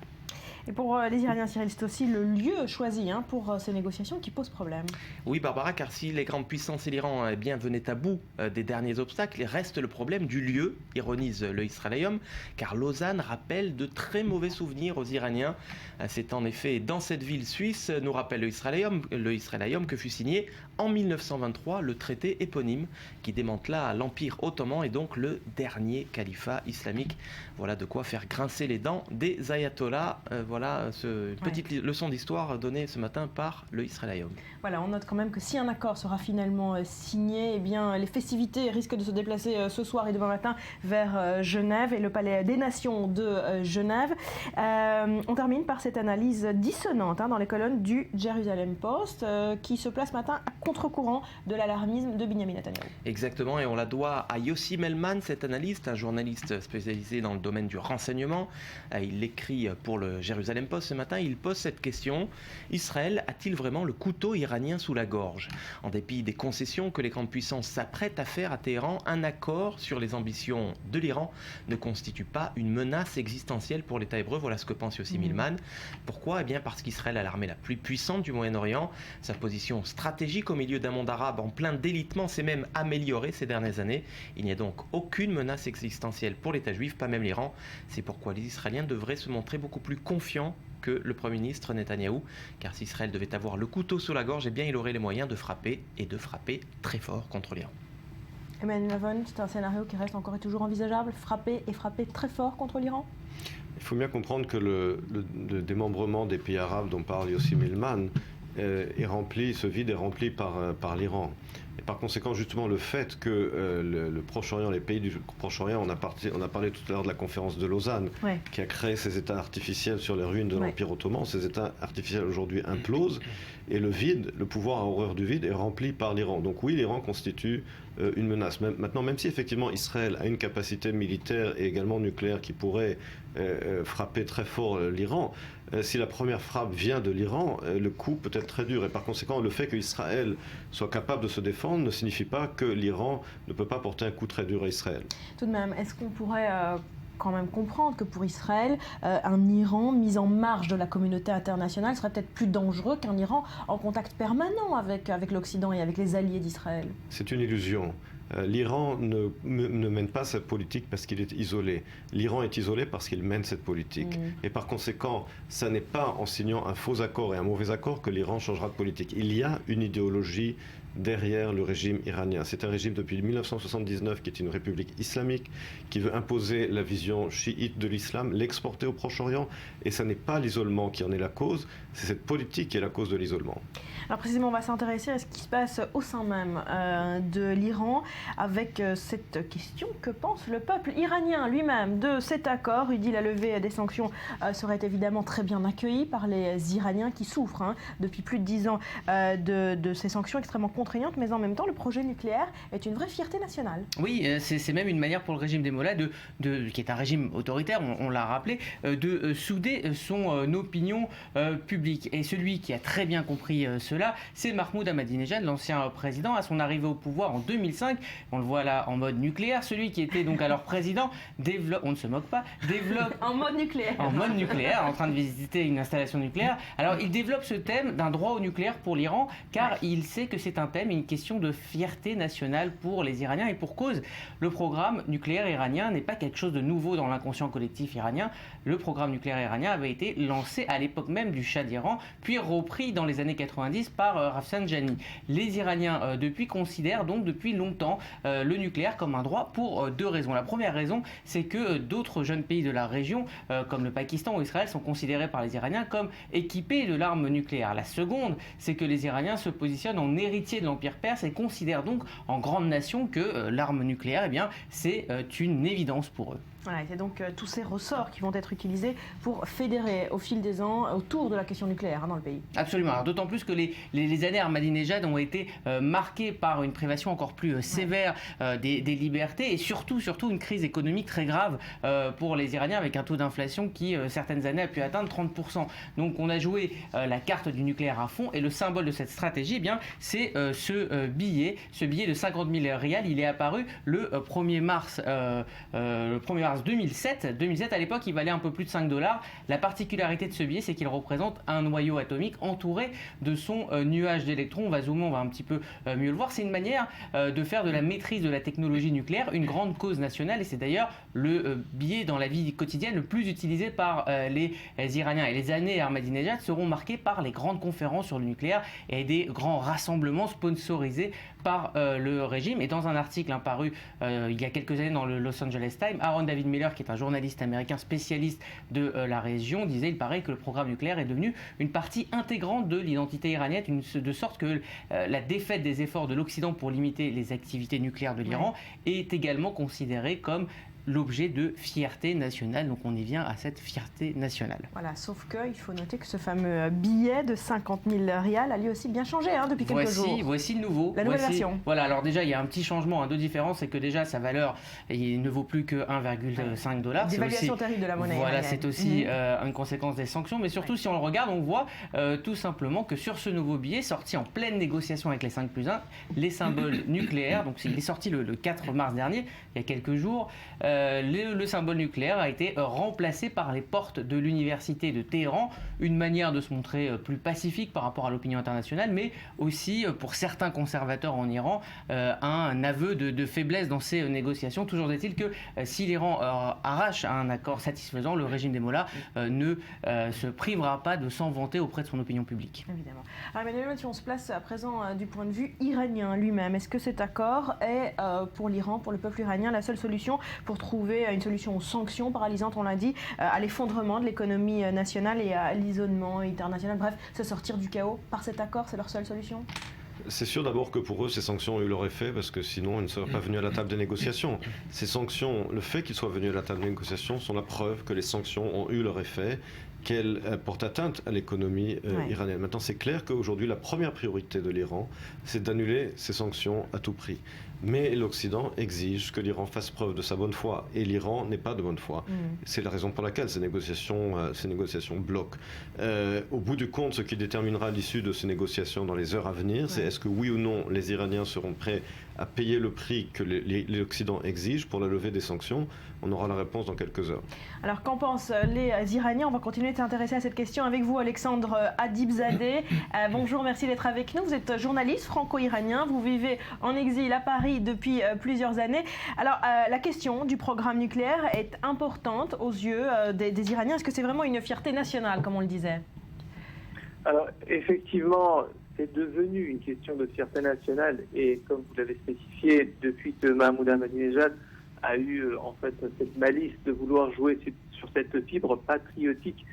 Et pour les Iraniens, Cyril, c'est aussi le lieu choisi pour ces négociations qui pose problème. Oui, Barbara, car si les grandes puissances et l'Iran venaient à bout des derniers obstacles, il reste le problème du lieu, ironise le Israel Hayom, car Lausanne rappelle de très mauvais souvenirs aux Iraniens. C'est en effet dans cette ville suisse, nous rappelle le Israel Hayom, que fut signé en 1923 le traité éponyme qui démantela l'Empire ottoman et donc le dernier califat islamique. Voilà de quoi faire grincer les dents des ayatollahs. Voilà cette petite leçon d'histoire donnée ce matin par le Israel Hayom. Voilà, on note quand même que si un accord sera finalement signé, eh bien, les festivités risquent de se déplacer ce soir et demain matin vers Genève et le Palais des Nations de Genève. On termine par cette analyse dissonante dans les colonnes du Jerusalem Post qui se place ce matin à contre-courant de l'alarmisme de Benjamin Netanyahu. Exactement, et on la doit à Yossi Melman, cette analyste, un journaliste spécialisé dans le domaine du renseignement. Il l'écrit pour le Jerusalem Post ce matin, il pose cette question: Israël a-t-il vraiment le couteau iranien sous la gorge? En dépit des concessions que les grandes puissances s'apprêtent à faire à Téhéran, un accord sur les ambitions de l'Iran ne constitue pas une menace existentielle pour l'État hébreu. Voilà ce que pense Yossi Melman. Pourquoi? Eh bien parce qu'Israël a l'armée la plus puissante du Moyen-Orient. Sa position stratégique au milieu d'un monde arabe en plein délitement s'est même améliorée ces dernières années. Il n'y a donc aucune menace existentielle pour l'État juif, pas même l'Iran. C'est pourquoi les Israéliens devraient se montrer beaucoup plus confiants que le Premier ministre Netanyahou, car si Israël devait avoir le couteau sous la gorge, eh bien il aurait les moyens de frapper, et de frapper très fort contre l'Iran. Emmanuel Lavon, c'est un scénario qui reste encore et toujours envisageable, frapper très fort contre l'Iran? Il faut bien comprendre que le démembrement des pays arabes dont parle Yossi Melman ce vide est rempli par l'Iran. Et par conséquent, justement, le fait que le Proche-Orient, les pays du Proche-Orient, on a parlé tout à l'heure de la conférence de Lausanne, qui a créé ces États artificiels sur les ruines de l'Empire ottoman. Ces États artificiels aujourd'hui implosent, et le vide, le pouvoir à horreur du vide, est rempli par l'Iran. Donc oui, l'Iran constitue une menace. Maintenant, même si effectivement Israël a une capacité militaire et également nucléaire qui pourrait frapper très fort l'Iran, si la première frappe vient de l'Iran, le coup peut être très dur. Et par conséquent, le fait qu'Israël soit capable de se défendre ne signifie pas que l'Iran ne peut pas porter un coup très dur à Israël. Tout de même, est-ce qu'on pourrait quand même comprendre que pour Israël, un Iran mis en marge de la communauté internationale serait peut-être plus dangereux qu'un Iran en contact permanent avec l'Occident et avec les alliés d'Israël? C'est une illusion. L'Iran ne mène pas cette politique parce qu'il est isolé. L'Iran est isolé parce qu'il mène cette politique. Et par conséquent, ça n'est pas en signant un faux accord et un mauvais accord que l'Iran changera de politique. Il y a une idéologie derrière le régime iranien. C'est un régime depuis 1979 qui est une république islamique, qui veut imposer la vision chiite de l'islam, l'exporter au Proche-Orient, et ce n'est pas l'isolement qui en est la cause, c'est cette politique qui est la cause de l'isolement. Alors précisément, on va s'intéresser à ce qui se passe au sein même de l'Iran, avec cette question: que pense le peuple iranien lui-même de cet accord? Il dit la levée des sanctions serait évidemment très bien accueillie par les Iraniens qui souffrent depuis plus de 10 ans de ces sanctions extrêmement contraignantes, mais en même temps, le projet nucléaire est une vraie fierté nationale. Oui, c'est même une manière pour le régime des Mollahs, qui est un régime autoritaire, on l'a rappelé, de souder son opinion publique. Et celui qui a très bien compris cela, c'est Mahmoud Ahmadinejad, l'ancien président. À son arrivée au pouvoir en 2005, on le voit là en mode nucléaire, celui qui était donc alors président, on ne se moque pas, développe... en mode nucléaire. En mode nucléaire, en train de visiter une installation nucléaire. Alors il développe ce thème d'un droit au nucléaire pour l'Iran, car il sait que c'est un thème, une question de fierté nationale pour les Iraniens, et pour cause. Le programme nucléaire iranien n'est pas quelque chose de nouveau dans l'inconscient collectif iranien. Le programme nucléaire iranien avait été lancé à l'époque même du Shah d'Iran, puis repris dans les années 90 par Rafsanjani. Les Iraniens, depuis, considèrent donc depuis longtemps le nucléaire comme un droit pour deux raisons. La première raison, c'est que d'autres jeunes pays de la région, comme le Pakistan ou Israël, sont considérés par les Iraniens comme équipés de l'arme nucléaire. La seconde, c'est que les Iraniens se positionnent en héritiers de l'Empire perse et considèrent donc en grande nation que l'arme nucléaire, eh bien, c'est une évidence pour eux. Voilà, c'est donc tous ces ressorts qui vont être utilisés pour fédérer au fil des ans autour de la question nucléaire dans le pays. Absolument, d'autant plus que les années Ahmadinejad ont été marquées par une privation encore plus sévère des libertés, et surtout une crise économique très grave pour les Iraniens, avec un taux d'inflation qui certaines années a pu atteindre 30%. Donc on a joué la carte du nucléaire à fond, et le symbole de cette stratégie, eh bien, c'est ce billet de 50 000 rials. Il est apparu le 1er mars 2007. À l'époque, il valait un peu plus de $5. La particularité de ce billet, c'est qu'il représente un noyau atomique entouré de son nuage d'électrons. On va zoomer, on va un petit peu mieux le voir. C'est une manière de faire de la maîtrise de la technologie nucléaire une grande cause nationale, et c'est d'ailleurs le billet dans la vie quotidienne le plus utilisé par les Iraniens. Et les années Ahmadinejad seront marquées par les grandes conférences sur le nucléaire et des grands rassemblements sponsorisés par le régime. Et dans un article paru il y a quelques années dans le Los Angeles Times, Aaron David Miller, qui est un journaliste américain spécialiste de la région, disait: il paraît que le programme nucléaire est devenu une partie intégrante de l'identité iranienne, de sorte que la défaite des efforts de l'Occident pour limiter les activités nucléaires de l'Iran est également considérée comme l'objet de fierté nationale. Donc on y vient à cette fierté nationale. Voilà, sauf qu'il faut noter que ce fameux billet de 50 000 rials a lui aussi bien changé depuis quelques jours. Voici le nouveau. La nouvelle version. Voilà, alors déjà il y a un petit changement, de différence, c'est que déjà sa valeur il ne vaut plus que $1,5. Dévaluation terrible de la monnaie. Voilà, c'est aussi une conséquence des sanctions, mais surtout si on le regarde, on voit tout simplement que sur ce nouveau billet, sorti en pleine négociation avec les 5+1, les symboles nucléaires, donc il est sorti le 4 mars dernier, il y a quelques jours, le symbole nucléaire a été remplacé par les portes de l'université de Téhéran, une manière de se montrer plus pacifique par rapport à l'opinion internationale, mais aussi pour certains conservateurs en Iran, un aveu de faiblesse dans ces négociations. Toujours est-il que si l'Iran arrache un accord satisfaisant, le régime des mollahs ne se privera pas de s'en vanter auprès de son opinion publique. Évidemment. Alors Emmanuel, si on se place à présent du point de vue iranien lui-même, est-ce que cet accord est pour l'Iran, pour le peuple iranien, la seule solution pour trouver une solution aux sanctions paralysantes, on l'a dit, à l'effondrement de l'économie nationale et à l'isolement international, bref, se sortir du chaos par cet accord, c'est leur seule solution? C'est sûr d'abord que pour eux, ces sanctions ont eu leur effet, parce que sinon, ils ne seraient pas venus à la table des négociations. Ces sanctions, le fait qu'ils soient venus à la table des négociations, sont la preuve que les sanctions ont eu leur effet, qu'elles portent atteinte à l'économie iranienne. Maintenant, c'est clair qu'aujourd'hui, la première priorité de l'Iran, c'est d'annuler ces sanctions à tout prix. Mais l'Occident exige que l'Iran fasse preuve de sa bonne foi, et l'Iran n'est pas de bonne foi. C'est la raison pour laquelle ces négociations bloquent. Au bout du compte, ce qui déterminera l'issue de ces négociations dans les heures à venir, c'est est-ce que oui ou non les Iraniens seront prêts à payer le prix que l'Occident exige pour la levée des sanctions. On aura la réponse dans quelques heures. Alors qu'en pensent les Iraniens? On va continuer de s'intéresser à cette question avec vous, Alexandre Adibzadeh. Bonjour, merci d'être avec nous. Vous êtes journaliste franco-iranien, vous vivez en exil à Paris depuis plusieurs années. Alors la question du programme nucléaire est importante aux yeux des Iraniens. Est-ce que c'est vraiment une fierté nationale, comme on le disait? Alors effectivement, c'est devenu une question de fierté nationale, et comme vous l'avez spécifié, depuis que Mahmoud Ahmadinejad a eu en fait cette malice de vouloir jouer sur cette fibre patriotique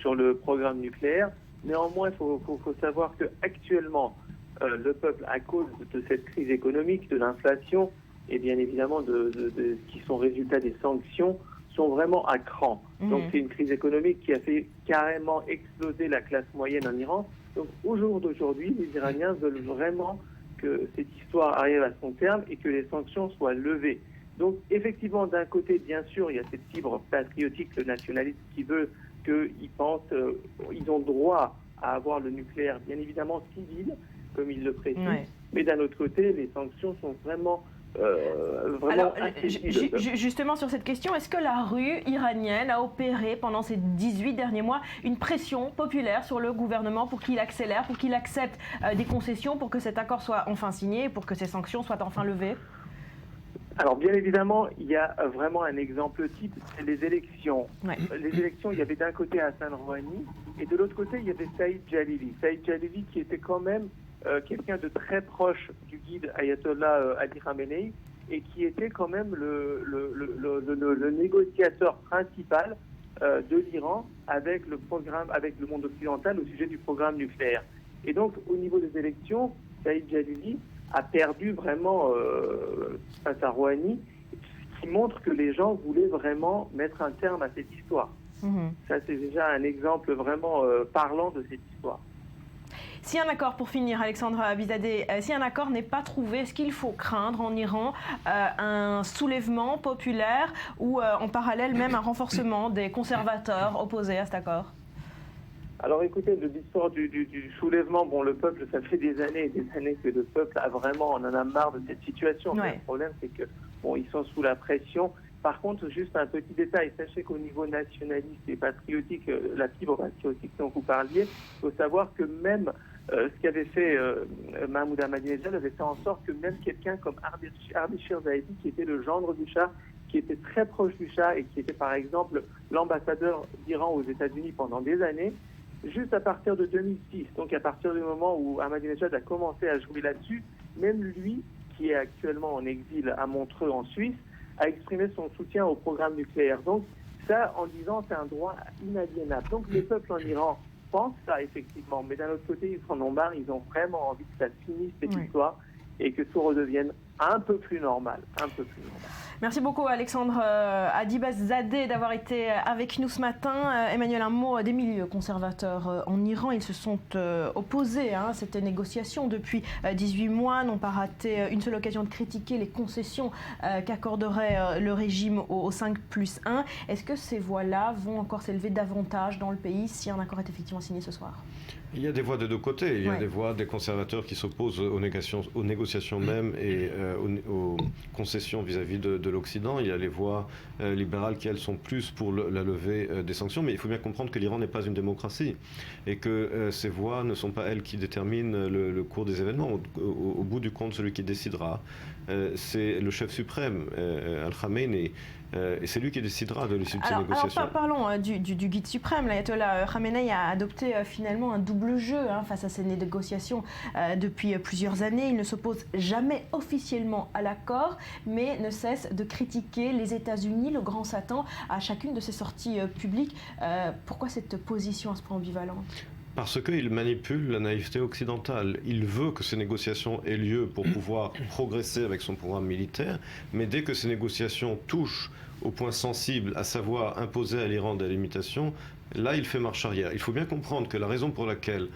sur le programme nucléaire. Néanmoins, il faut savoir qu'actuellement, le peuple, à cause de cette crise économique, de l'inflation et bien évidemment qui sont résultats des sanctions, sont vraiment à cran. Donc c'est une crise économique qui a fait carrément exploser la classe moyenne en Iran. Donc au jour d'aujourd'hui, les Iraniens veulent vraiment que cette histoire arrive à son terme et que les sanctions soient levées. Donc effectivement, d'un côté, bien sûr, il y a cette fibre patriotique, le nationalisme qui veut qu'ils pensent, ils ont droit à avoir le nucléaire, bien évidemment civil, comme ils le précisent. Mais d'un autre côté, les sanctions sont vraiment Alors, justement sur cette question, est-ce que la rue iranienne a opéré pendant ces 18 derniers mois une pression populaire sur le gouvernement pour qu'il accélère, pour qu'il accepte des concessions, pour que cet accord soit enfin signé, pour que ces sanctions soient enfin levées? Alors bien évidemment, il y a vraiment un exemple type, c'est les élections. Ouais. Les élections, il y avait d'un côté Hassan Rouhani et de l'autre côté, il y avait Saïd Jalili. Saïd Jalili qui était quand même quelqu'un de très proche du guide Ayatollah Ali Khamenei et qui était quand même le négociateur principal de l'Iran avec le monde occidental au sujet du programme nucléaire. Et donc, au niveau des élections, Saïd Jalili a perdu vraiment face à Rouhani, ce qui montre que les gens voulaient vraiment mettre un terme à cette histoire. Ça, c'est déjà un exemple vraiment parlant de cette histoire. Si un accord, pour finir, Alexandre Abizadeh, si un accord n'est pas trouvé, est-ce qu'il faut craindre en Iran un soulèvement populaire ou en parallèle même un renforcement des conservateurs opposés à cet accord? Alors écoutez, l'histoire du soulèvement, bon, le peuple, ça fait des années et des années que le peuple on en a marre de cette situation. Ouais. Le problème, c'est que bon, ils sont sous la pression. Par contre, juste un petit détail, sachez qu'au niveau nationaliste et patriotique, la fibre patriotique dont vous parliez, il faut savoir que même ce qu'avait fait Mahmoud Ahmadinejad avait fait en sorte que même quelqu'un comme Ardeshir Zaidi, qui était le gendre du Shah, qui était très proche du Shah et qui était par exemple l'ambassadeur d'Iran aux États-Unis pendant des années, juste à partir de 2006, donc à partir du moment où Ahmadinejad a commencé à jouer là-dessus, même lui, qui est actuellement en exil à Montreux en Suisse, a exprimé son soutien au programme nucléaire. Donc ça, en disant, c'est un droit inaliénable. Donc les peuples en Iran pensent ça, effectivement, mais d'un autre côté, ils en ont marre, ils ont vraiment envie que ça finisse cette histoire et que tout redevienne un peu plus normal, Merci beaucoup Alexandre Abizadeh d'avoir été avec nous ce matin. Emmanuel, un mot des milieux conservateurs en Iran. Ils se sont opposés à cette négociation depuis 18 mois, n'ont pas raté une seule occasion de critiquer les concessions qu'accorderait le régime au 5+1. Est-ce que ces voix-là vont encore s'élever davantage dans le pays si un accord est effectivement signé ce soir? Il y a des voix de deux côtés. Il y a des voix des conservateurs qui s'opposent aux négociations même et aux concessions vis-à-vis de l'Occident. Il y a les voix libérales qui, elles, sont plus pour la levée des sanctions. Mais il faut bien comprendre que l'Iran n'est pas une démocratie et que ces voix ne sont pas elles qui déterminent le cours des événements. Au bout du compte, celui qui décidera, c'est le chef suprême, Al-Khamenei. Et c'est lui qui décidera de l'issue de ces négociations. Alors parlons du guide suprême. L'ayatollah Khamenei a adopté finalement un double jeu face à ces négociations depuis plusieurs années. Il ne s'oppose jamais officiellement à l'accord, mais ne cesse de critiquer les États-Unis, le grand Satan, à chacune de ses sorties publiques. Pourquoi cette position à ce point ambivalente ? Parce qu'il manipule la naïveté occidentale. Il veut que ces négociations aient lieu pour pouvoir progresser avec son programme militaire, mais dès que ces négociations touchent au point sensible, à savoir imposer à l'Iran des limitations, là il fait marche arrière. Il faut bien comprendre que la raison pour laquelle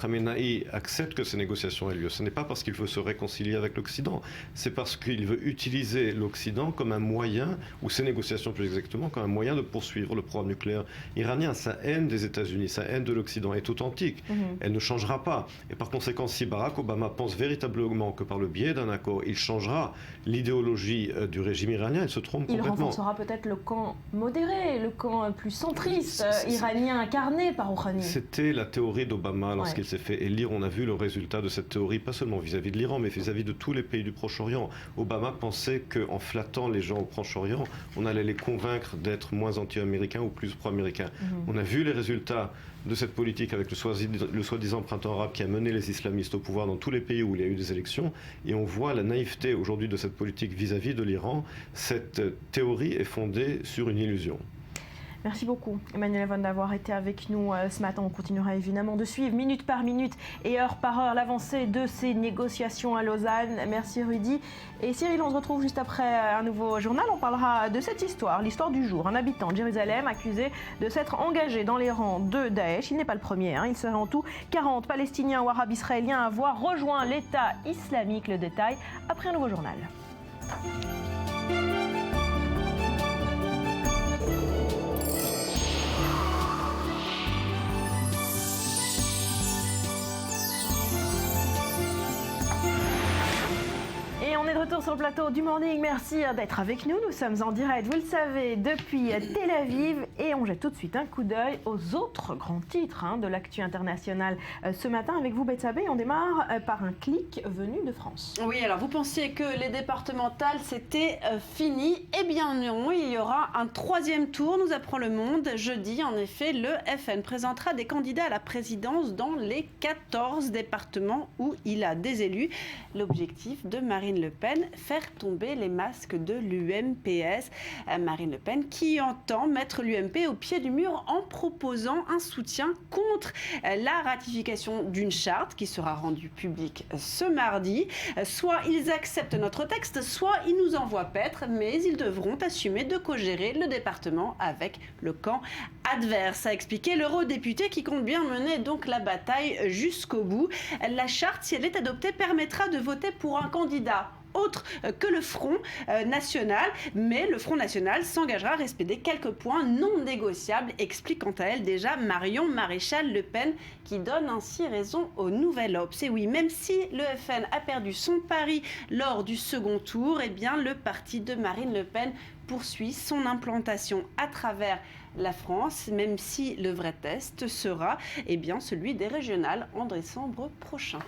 Khamenei accepte que ces négociations aient lieu, ce n'est pas parce qu'il veut se réconcilier avec l'Occident, c'est parce qu'il veut utiliser l'Occident comme un moyen, ou ces négociations plus exactement, comme un moyen de poursuivre le programme nucléaire iranien. Sa haine des États-Unis, sa haine de l'Occident est authentique. Elle ne changera pas. Et par conséquent, si Barack Obama pense véritablement que par le biais d'un accord, il changera l'idéologie du régime iranien, il se trompe complètement. Il renforcera peut-être le camp modéré, le camp plus centriste iranien incarné par Rouhani. C'était la théorie d'Obama lorsqu'il s'est fait élire. On a vu le résultat de cette théorie, pas seulement vis-à-vis de l'Iran, mais vis-à-vis de tous les pays du Proche-Orient. Obama pensait qu'en flattant les gens au Proche-Orient, on allait les convaincre d'être moins anti-américains ou plus pro-américains. On a vu les résultats de cette politique avec le soi-disant printemps arabe qui a mené les islamistes au pouvoir dans tous les pays où il y a eu des élections. Et on voit la naïveté aujourd'hui de cette politique vis-à-vis de l'Iran. Cette théorie est fondée sur une illusion. Merci beaucoup Emmanuel Evon d'avoir été avec nous ce matin. On continuera évidemment de suivre minute par minute et heure par heure l'avancée de ces négociations à Lausanne. Merci Rudy. Et Cyril, on se retrouve juste après un nouveau journal. On parlera de cette histoire, l'histoire du jour. Un habitant de Jérusalem accusé de s'être engagé dans les rangs de Daesh. Il n'est pas le premier. Il serait en tout 40 Palestiniens ou Arabes israéliens à avoir rejoint l'État islamique. Le détail après un nouveau journal. de retour sur le plateau du Morning. Merci d'être avec nous. Nous sommes en direct, vous le savez, depuis Tel Aviv. Et on jette tout de suite un coup d'œil aux autres grands titres de l'actu internationale ce matin. Avec vous, Betsabe, on démarre par un clic venu de France. Oui, alors vous pensiez que les départementales, c'était fini. Eh bien non, il y aura un troisième tour, nous apprend Le Monde. Jeudi, en effet, le FN présentera des candidats à la présidence dans les 14 départements où il a des élus. L'objectif de Marine Le Pen, faire tomber les masques de l'UMPS. Marine Le Pen qui entend mettre l'UMP au pied du mur en proposant un soutien contre la ratification d'une charte qui sera rendue publique ce mardi. Soit ils acceptent notre texte, soit ils nous envoient paître, mais ils devront assumer de co-gérer le département avec le camp adverse, a expliqué l'eurodéputé qui compte bien mener donc la bataille jusqu'au bout. La charte, si elle est adoptée, permettra de voter pour un candidat autre que le Front National, mais le Front National s'engagera à respecter quelques points non négociables, explique quant à elle déjà Marion Maréchal Le Pen, qui donne ainsi raison au Nouvel Obs. Et oui, même si le FN a perdu son pari lors du second tour, eh bien le parti de Marine Le Pen poursuit son implantation à travers la France, même si le vrai test sera celui des régionales en décembre prochain.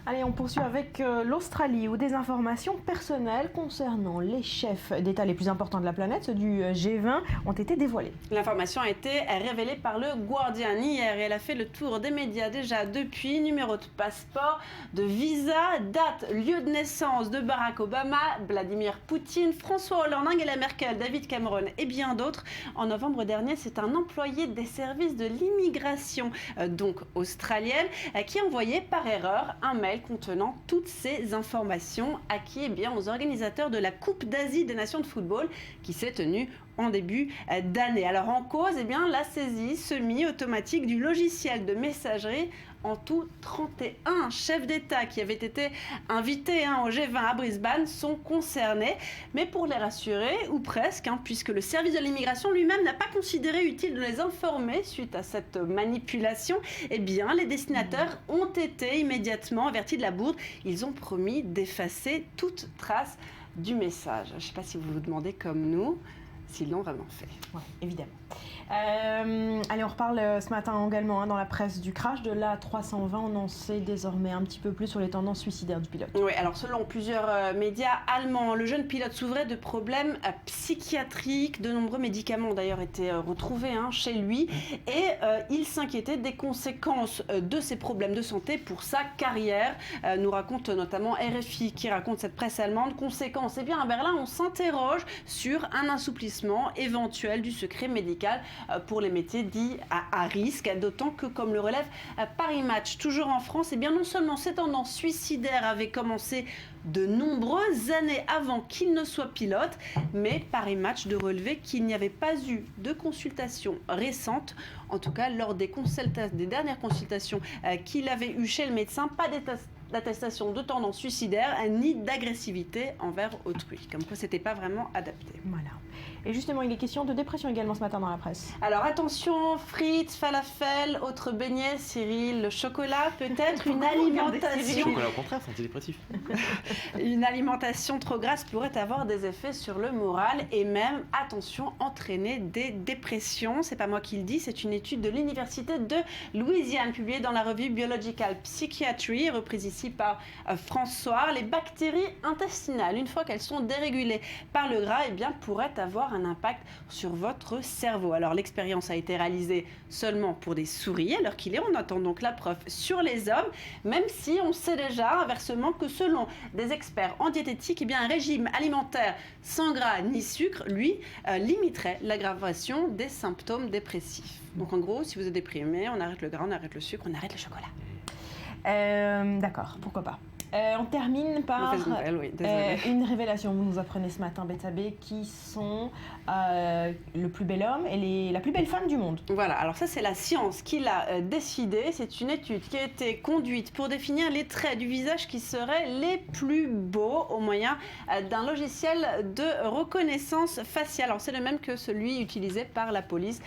Allez, on poursuit avec l'Australie, où des informations personnelles concernant les chefs d'État les plus importants de la planète, ceux du G20, ont été dévoilées. L'information a été révélée par le Guardian hier et elle a fait le tour des médias déjà depuis. Numéro de passeport, de visa, date, lieu de naissance de Barack Obama, Vladimir Poutine, François Hollande, Angela Merkel, David Cameron et bien d'autres. En novembre dernier, c'est un employé des services de l'immigration, donc australienne, qui a envoyé par erreur un mail contenant toutes ces informations acquises aux organisateurs de la Coupe d'Asie des Nations de football qui s'est tenue en début d'année. Alors en cause, la saisie semi-automatique du logiciel de messagerie. En tout, 31 chefs d'État qui avaient été invités au G20 à Brisbane sont concernés. Mais pour les rassurer, ou presque, puisque le service de l'immigration lui-même n'a pas considéré utile de les informer suite à cette manipulation, les destinataires ont été immédiatement avertis de la bourde. Ils ont promis d'effacer toute trace du message. Je ne sais pas si vous vous demandez comme nous s'ils l'ont vraiment fait. Oui, évidemment. Allez, on reparle ce matin également dans la presse du crash de l'A320. On en sait désormais un petit peu plus sur les tendances suicidaires du pilote. Oui, alors selon plusieurs médias allemands, le jeune pilote souffrait de problèmes psychiatriques. De nombreux médicaments ont d'ailleurs été retrouvés chez lui et il s'inquiétait des conséquences de ces problèmes de santé pour sa carrière. Nous raconte notamment RFI qui raconte cette presse allemande. Conséquences, à Berlin, on s'interroge sur un assouplissement éventuel du secret médical pour les métiers dits à risque, d'autant que, comme le relève Paris Match, toujours en France, non seulement ces tendances suicidaires avaient commencé de nombreuses années avant qu'il ne soit pilote, mais Paris Match de relever qu'il n'y avait pas eu de consultation récente, en tout cas lors des dernières consultations qu'il avait eues chez le médecin, pas d'attestation de tendance suicidaire ni d'agressivité envers autrui, comme quoi c'était pas vraiment adapté. Voilà. Et justement, il est question de dépression également ce matin dans la presse. Alors attention, frites, falafel, autres beignets, Cyril, le chocolat, peut-être une alimentation. Le chocolat au contraire, c'est antidépressif. Une alimentation trop grasse pourrait avoir des effets sur le moral et même, attention, entraîner des dépressions. C'est pas moi qui le dis, c'est une étude de l'université de Louisiane publiée dans la revue Biological Psychiatry, reprise ici par François. Les bactéries intestinales, une fois qu'elles sont dérégulées par le gras, pourraient avoir un impact sur votre cerveau. Alors l'expérience a été réalisée seulement pour des souris, à l'heure qu'il est, on attend donc la preuve sur les hommes, même si on sait déjà inversement que selon des experts en diététique, un régime alimentaire sans gras ni sucre, lui, limiterait l'aggravation des symptômes dépressifs. Donc en gros, si vous êtes déprimé, on arrête le gras, on arrête le sucre, on arrête le chocolat. D'accord, pourquoi pas. On termine par une révélation. Vous nous apprenez ce matin, Betsabe, qui sont le plus bel homme et la plus belle femme du monde. Voilà, alors ça c'est la science qui l'a décidé. C'est une étude qui a été conduite pour définir les traits du visage qui seraient les plus beaux au moyen d'un logiciel de reconnaissance faciale. Alors c'est le même que celui utilisé par la police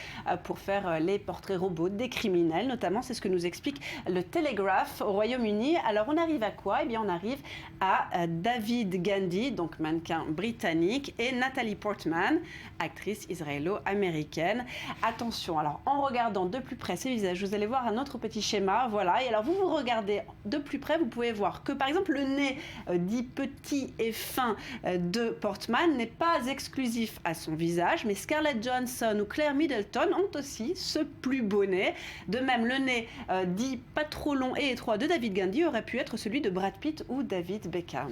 pour faire les portraits robots des criminels, notamment. C'est ce que nous explique le Telegraph au Royaume-Uni. Alors on arrive à quoi ? Et on arrive à David Gandhi, donc mannequin britannique, et Natalie Portman, actrice israélo-américaine. Attention, alors en regardant de plus près ces visages, vous allez voir un autre petit schéma, voilà. Et alors vous regardez de plus près, vous pouvez voir que par exemple le nez dit petit et fin de Portman n'est pas exclusif à son visage, mais Scarlett Johansson ou Claire Middleton ont aussi ce plus beau nez. De même, le nez dit pas trop long et étroit de David Gandhi aurait pu être celui de Brad Pitt ou David Beckham.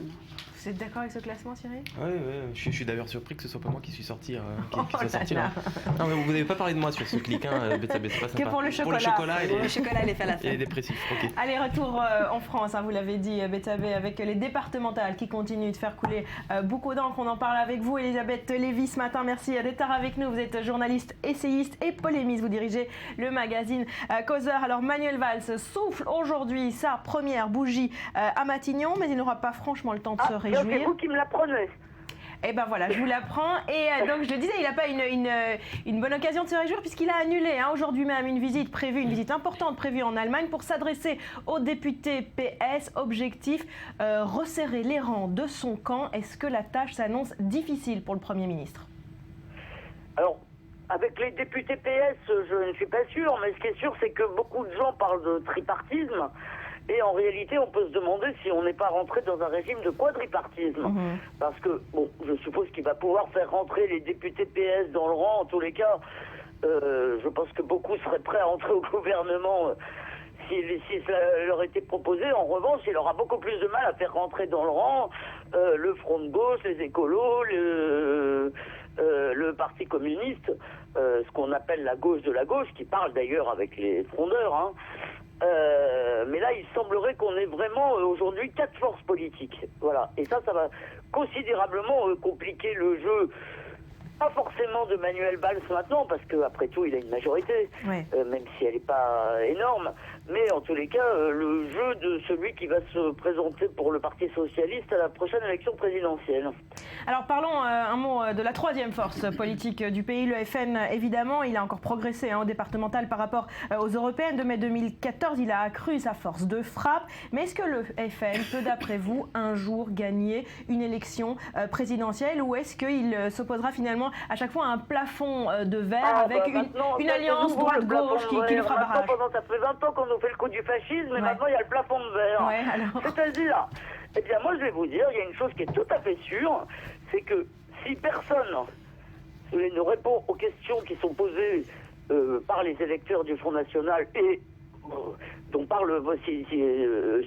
Vous êtes d'accord avec ce classement, Cyril? Oui, je suis d'ailleurs surpris que ce soit pas moi qui suis sorti, qui soit sorti là. Non, mais vous n'avez pas parlé de moi sur ce clic, hein, Betsabé, c'est pas sympa. Que pour le chocolat. Pour le chocolat, il est fait à la fête. Et dépressif, ok. Allez, retour en France, hein, vous l'avez dit, Betsabé, avec les départementales qui continuent de faire couler beaucoup d'encre. On en parle avec vous, Elisabeth Lévy, ce matin. Merci d'être avec nous. Vous êtes journaliste, essayiste et polémiste. Vous dirigez le magazine Causeur. Alors, Manuel Valls souffle aujourd'hui sa première bougie à Matignon, mais il n'aura pas franchement le temps de se réjouir. C'est vous qui me l'apprenez. Et ben voilà, je vous l'apprends. Et donc je le disais, il n'a pas une bonne occasion de se réjouir puisqu'il a annulé aujourd'hui même une visite importante prévue en Allemagne pour s'adresser aux députés PS. Objectif, resserrer les rangs de son camp. Est-ce que la tâche s'annonce difficile pour le Premier ministre? Alors, avec les députés PS, je ne suis pas sûr, mais ce qui est sûr, c'est que beaucoup de gens parlent de tripartisme. Et en réalité, on peut se demander si on n'est pas rentré dans un régime de quadripartisme. Parce que, bon, je suppose qu'il va pouvoir faire rentrer les députés PS dans le rang. En tous les cas, je pense que beaucoup seraient prêts à entrer au gouvernement si cela leur était proposé. En revanche, il aura beaucoup plus de mal à faire rentrer dans le rang le Front de gauche, les écolos, le Parti communiste, ce qu'on appelle la gauche de la gauche, qui parle d'ailleurs avec les frondeurs, hein. Mais là, il semblerait qu'on ait vraiment aujourd'hui 4 forces politiques. Voilà. Et ça va considérablement compliquer le jeu. Pas forcément de Manuel Valls maintenant, parce qu'après tout, il a une majorité, même si elle n'est pas énorme. Mais en tous les cas, le jeu de celui qui va se présenter pour le Parti socialiste à la prochaine élection présidentielle. Alors parlons un mot de la troisième force politique du pays, le FN. Évidemment, il a encore progressé au départemental par rapport aux européennes de mai 2014. Il a accru sa force de frappe. Mais est-ce que le FN peut, d'après vous, un jour gagner une élection présidentielle, ou est-ce qu'il s'opposera finalement à chaque fois à un plafond de verre avec une alliance droite-gauche qui le fera barrage? Ça fait 20 ans qu'on nous fait le coup du fascisme, mais maintenant il y a le plafond de verre. C'est-à-dire, eh bien moi je vais vous dire, il y a une chose qui est tout à fait sûre, c'est que si personne ne répond aux questions qui sont posées par les électeurs du Front National et dont parle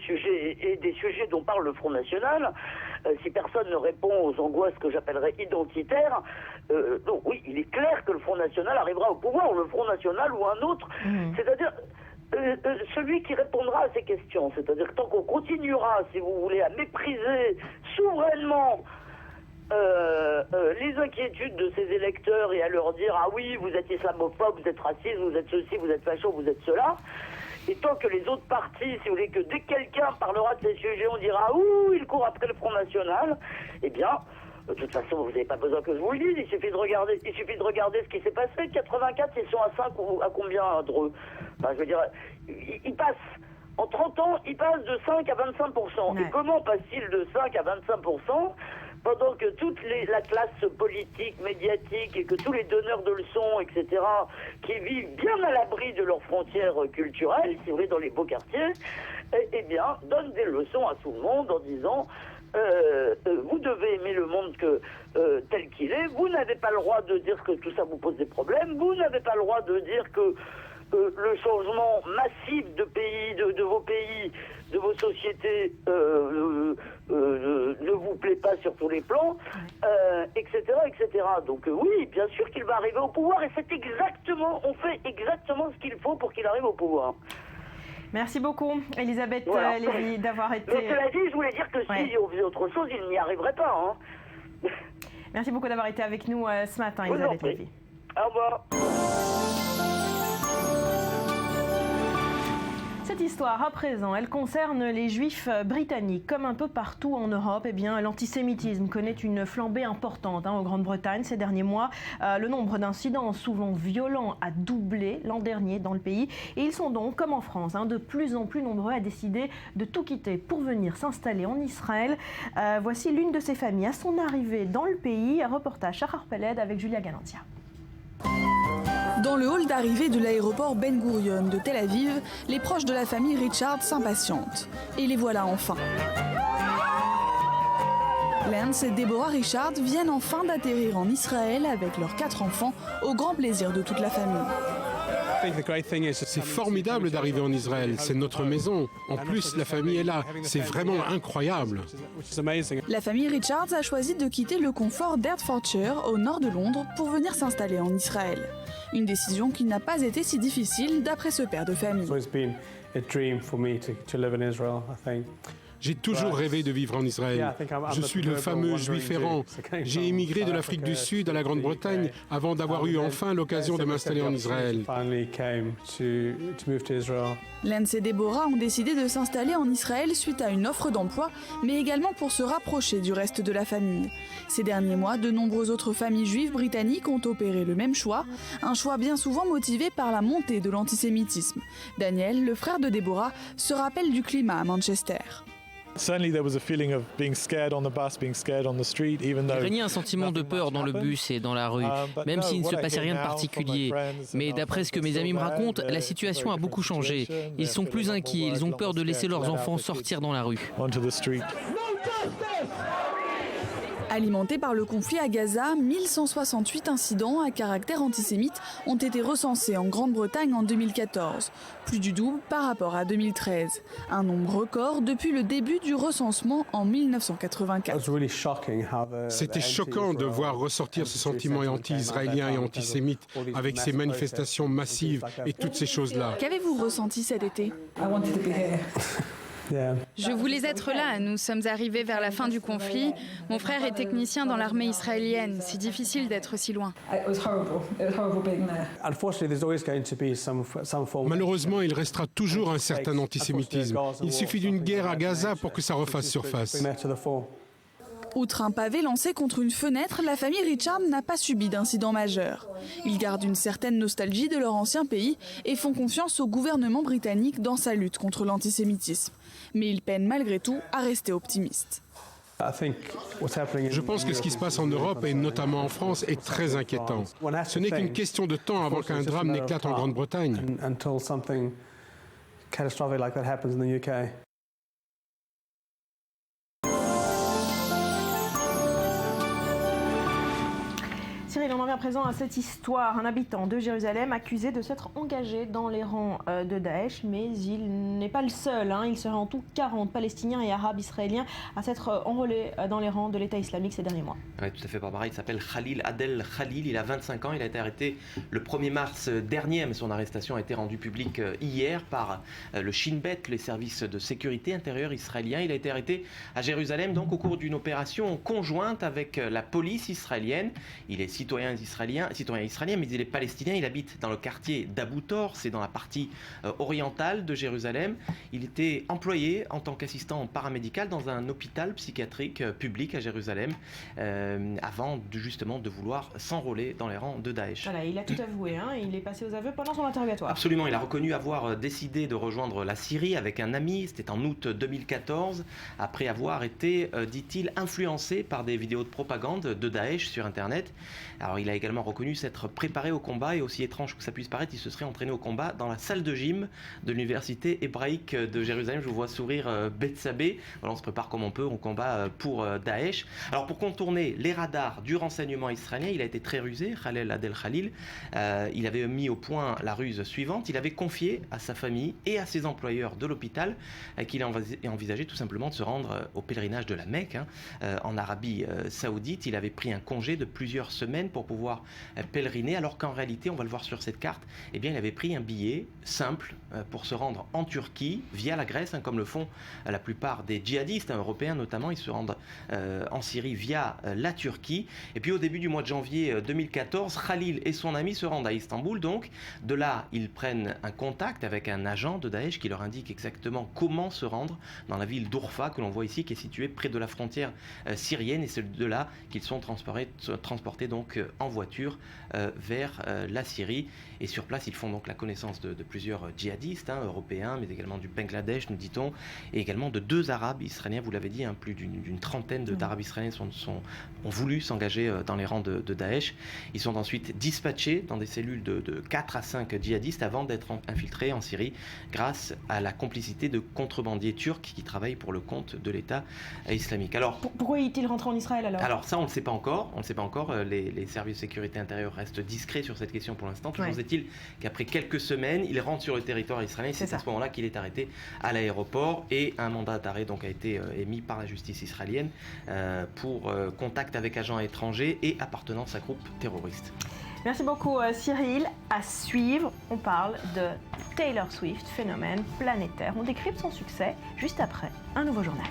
sujet et des sujets dont parle le Front National, si personne ne répond aux angoisses que j'appellerais identitaires, donc oui, il est clair que le Front National arrivera au pouvoir, le Front National ou un autre, c'est-à-dire celui qui répondra à ces questions, c'est-à-dire tant qu'on continuera, si vous voulez, à mépriser souverainement les inquiétudes de ces électeurs et à leur dire « Ah oui, vous êtes islamophobe, vous êtes raciste, vous êtes ceci, vous êtes facho, vous êtes cela », et tant que les autres partis, si vous voulez, que dès que quelqu'un parlera de ces sujets, on dira « Ouh, il court après le Front National », eh bien, de toute façon, vous n'avez pas besoin que je vous le dise, il suffit de regarder ce qui s'est passé. 84, ils sont à 5 ou à combien, Dreux? Enfin, je veux dire, ils passent, en 30 ans, ils passent de 5 à 25%. Et comment passe-t-il de 5 à 25% pendant que toute la classe politique, médiatique, et que tous les donneurs de leçons, etc., qui vivent bien à l'abri de leurs frontières culturelles, si vous voulez, dans les beaux quartiers, eh bien, donnent des leçons à tout le monde en disant... vous devez aimer le monde tel qu'il est, vous n'avez pas le droit de dire que tout ça vous pose des problèmes, vous n'avez pas le droit de dire que le changement massif de vos pays, de vos sociétés ne vous plaît pas sur tous les plans, etc., etc. Donc oui, bien sûr qu'il va arriver au pouvoir, et on fait exactement ce qu'il faut pour qu'il arrive au pouvoir. Merci beaucoup, Elisabeth Lévy, d'avoir été... Mais cela dit, je voulais dire que si on faisait autre chose, il n'y arriverait pas. Hein. Merci beaucoup d'avoir été avec nous ce matin, Elisabeth Lévy. Au revoir. Cette histoire, à présent, elle concerne les juifs britanniques. Comme un peu partout en Europe, l'antisémitisme connaît une flambée importante en Grande-Bretagne ces derniers mois. Le nombre d'incidents souvent violents a doublé l'an dernier dans le pays. Et ils sont donc, comme en France, de plus en plus nombreux à décider de tout quitter pour venir s'installer en Israël. Voici l'une de ces familles à son arrivée dans le pays. Un reportage à Harpeled avec Julia Galantia. Dans le hall d'arrivée de l'aéroport Ben Gurion de Tel Aviv, les proches de la famille Richard s'impatientent. Et les voilà enfin. Lance et Deborah Richard viennent enfin d'atterrir en Israël avec leurs 4 enfants, au grand plaisir de toute la famille. C'est formidable d'arriver en Israël, c'est notre maison. En plus, la famille est là, c'est vraiment incroyable. La famille Richards a choisi de quitter le confort d'Hertfordshire, au nord de Londres, pour venir s'installer en Israël. Une décision qui n'a pas été si difficile d'après ce père de famille. J'ai toujours rêvé de vivre en Israël. Je suis le fameux juif errant. J'ai émigré de l'Afrique du Sud à la Grande-Bretagne avant d'avoir eu enfin l'occasion de m'installer en Israël. Lance et Deborah ont décidé de s'installer en Israël suite à une offre d'emploi, mais également pour se rapprocher du reste de la famille. Ces derniers mois, de nombreuses autres familles juives britanniques ont opéré le même choix, un choix bien souvent motivé par la montée de l'antisémitisme. Daniel, le frère de Deborah, se rappelle du climat à Manchester. Il régnait un sentiment de peur dans le bus et dans la rue, même s'il ne se passait rien de particulier. Mais d'après ce que mes amis me racontent, la situation a beaucoup changé. Ils sont plus inquiets, ils ont peur de laisser leurs enfants sortir dans la rue. Alimentés par le conflit à Gaza, 1168 incidents à caractère antisémite ont été recensés en Grande-Bretagne en 2014, plus du double par rapport à 2013. Un nombre record depuis le début du recensement en 1984. C'était choquant de voir ressortir ce sentiment anti-israélien et antisémite avec ces manifestations massives et toutes ces choses-là. Qu'avez-vous ressenti cet été ? Je voulais être là. Nous sommes arrivés vers la fin du conflit. Mon frère est technicien dans l'armée israélienne. C'est difficile d'être si loin. Malheureusement, il restera toujours un certain antisémitisme. Il suffit d'une guerre à Gaza pour que ça refasse surface. Outre un pavé lancé contre une fenêtre, la famille Richard n'a pas subi d'incident majeur. Ils gardent une certaine nostalgie de leur ancien pays et font confiance au gouvernement britannique dans sa lutte contre l'antisémitisme. Mais ils peinent malgré tout à rester optimistes. Je pense que ce qui se passe en Europe et notamment en France est très inquiétant. Ce n'est qu'une question de temps avant qu'un drame n'éclate en Grande-Bretagne. Cyril, on en vient à présent à cette histoire. Un habitant de Jérusalem accusé de s'être engagé dans les rangs de Daesh, mais il n'est pas le seul. Il serait en tout 40 Palestiniens et Arabes israéliens à s'être enrôlés dans les rangs de l'État islamique ces derniers mois. Oui, tout à fait, Barbara. Il s'appelle Khalil Adel Khalil. Il a 25 ans. Il a été arrêté le 1er mars dernier, mais son arrestation a été rendue publique hier par le Shin Bet, les services de sécurité intérieure israéliens. Il a été arrêté à Jérusalem, donc au cours d'une opération conjointe avec la police israélienne. Il est citoyen israélien, mais il est palestinien. Il habite dans le quartier d'Abou Tor, c'est dans la partie orientale de Jérusalem. Il était employé en tant qu'assistant paramédical dans un hôpital psychiatrique public à Jérusalem avant justement de vouloir s'enrôler dans les rangs de Daesh. Voilà, il a tout avoué, il est passé aux aveux pendant son interrogatoire. Absolument, il a reconnu avoir décidé de rejoindre la Syrie avec un ami, c'était en août 2014, après avoir été, dit-il, influencé par des vidéos de propagande de Daesh sur Internet. Alors il a également reconnu s'être préparé au combat et aussi étrange que ça puisse paraître, il se serait entraîné au combat dans la salle de gym de l'université hébraïque de Jérusalem. Je vous vois sourire Bethsabée. Voilà, on se prépare comme on peut au combat pour Daesh. Alors pour contourner les radars du renseignement israélien, il a été très rusé, Khalil Adel Khalil. Il avait mis au point la ruse suivante. Il avait confié à sa famille et à ses employeurs de l'hôpital qu'il envisageait tout simplement de se rendre au pèlerinage de la Mecque en Arabie Saoudite. Il avait pris un congé de plusieurs semaines semaines pour pouvoir pèleriner, alors qu'en réalité, on va le voir sur cette carte, eh bien, il avait pris un billet simple pour se rendre en Turquie via la Grèce, comme le font la plupart des djihadistes européens notamment. Ils se rendent en Syrie via la Turquie. Et puis au début du mois de janvier 2014, Khalil et son ami se rendent à Istanbul. Donc de là, ils prennent un contact avec un agent de Daesh qui leur indique exactement comment se rendre dans la ville d'Urfa, que l'on voit ici, qui est située près de la frontière syrienne. Et c'est de là qu'ils sont transportés donc en voiture vers la Syrie. Et sur place, ils font donc la connaissance de plusieurs djihadistes européens, mais également du Bangladesh, nous dit-on, et également de 2 Arabes israéliens. Vous l'avez dit, plus d'une trentaine d'Arabes israéliens ont voulu s'engager dans les rangs de Daesh. Ils sont ensuite dispatchés dans des cellules de 4 à 5 djihadistes avant d'être infiltrés en Syrie grâce à la complicité de contrebandiers turcs qui travaillent pour le compte de l'État islamique. Alors, pourquoi est-il rentré en Israël alors ? Alors ça, on ne le sait pas encore. On ne sait pas encore. Les services de sécurité intérieure restent discrets sur cette question pour l'instant. Toujours est-il qu'après quelques semaines, il rentre sur le territoire israélien. C'est à ce moment-là qu'il est arrêté à l'aéroport et un mandat d'arrêt donc a été émis par la justice israélienne pour contact avec agents étrangers et appartenance à groupe terroriste. Merci beaucoup Cyril. À suivre, on parle de Taylor Swift, phénomène planétaire. On décrypte son succès juste après un nouveau journal.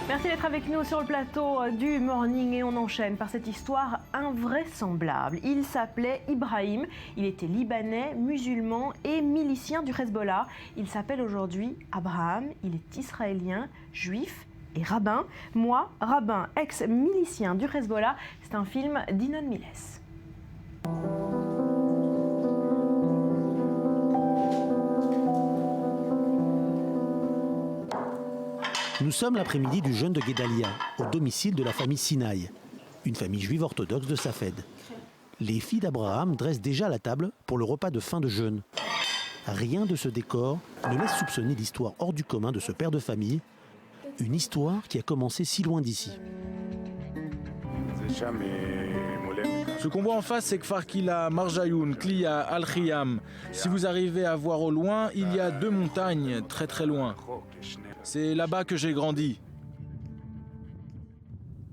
Merci d'être avec nous sur le plateau du Morning et on enchaîne par cette histoire invraisemblable. Il s'appelait Ibrahim, il était libanais, musulman et milicien du Hezbollah. Il s'appelle aujourd'hui Abraham, il est israélien, juif et rabbin. Moi, rabbin, ex-milicien du Hezbollah, c'est un film d'Inon Miles. Nous sommes l'après-midi du jeûne de Guédalia, au domicile de la famille Sinaï, une famille juive orthodoxe de Safed. Les filles d'Abraham dressent déjà la table pour le repas de fin de jeûne. Rien de ce décor ne laisse soupçonner l'histoire hors du commun de ce père de famille, une histoire qui a commencé si loin d'ici. Ce qu'on voit en face, c'est Kfar Kila, Marjayoun, Kliya, Al-Khiyam. Si vous arrivez à voir au loin, il y a 2 montagnes très très loin. C'est là-bas que j'ai grandi.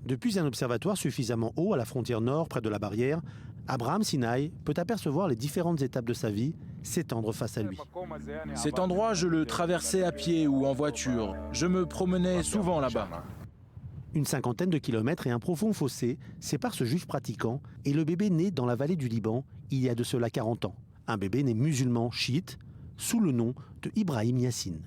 Depuis un observatoire suffisamment haut à la frontière nord, près de la barrière, Abraham Sinaï peut apercevoir les différentes étapes de sa vie s'étendre face à lui. Cet endroit, je le traversais à pied ou en voiture. Je me promenais souvent là-bas. Une 50aine de kilomètres et un profond fossé séparent ce juif pratiquant et le bébé né dans la vallée du Liban il y a de cela 40 ans. Un bébé né musulman chiite sous le nom de Ibrahim Yassine.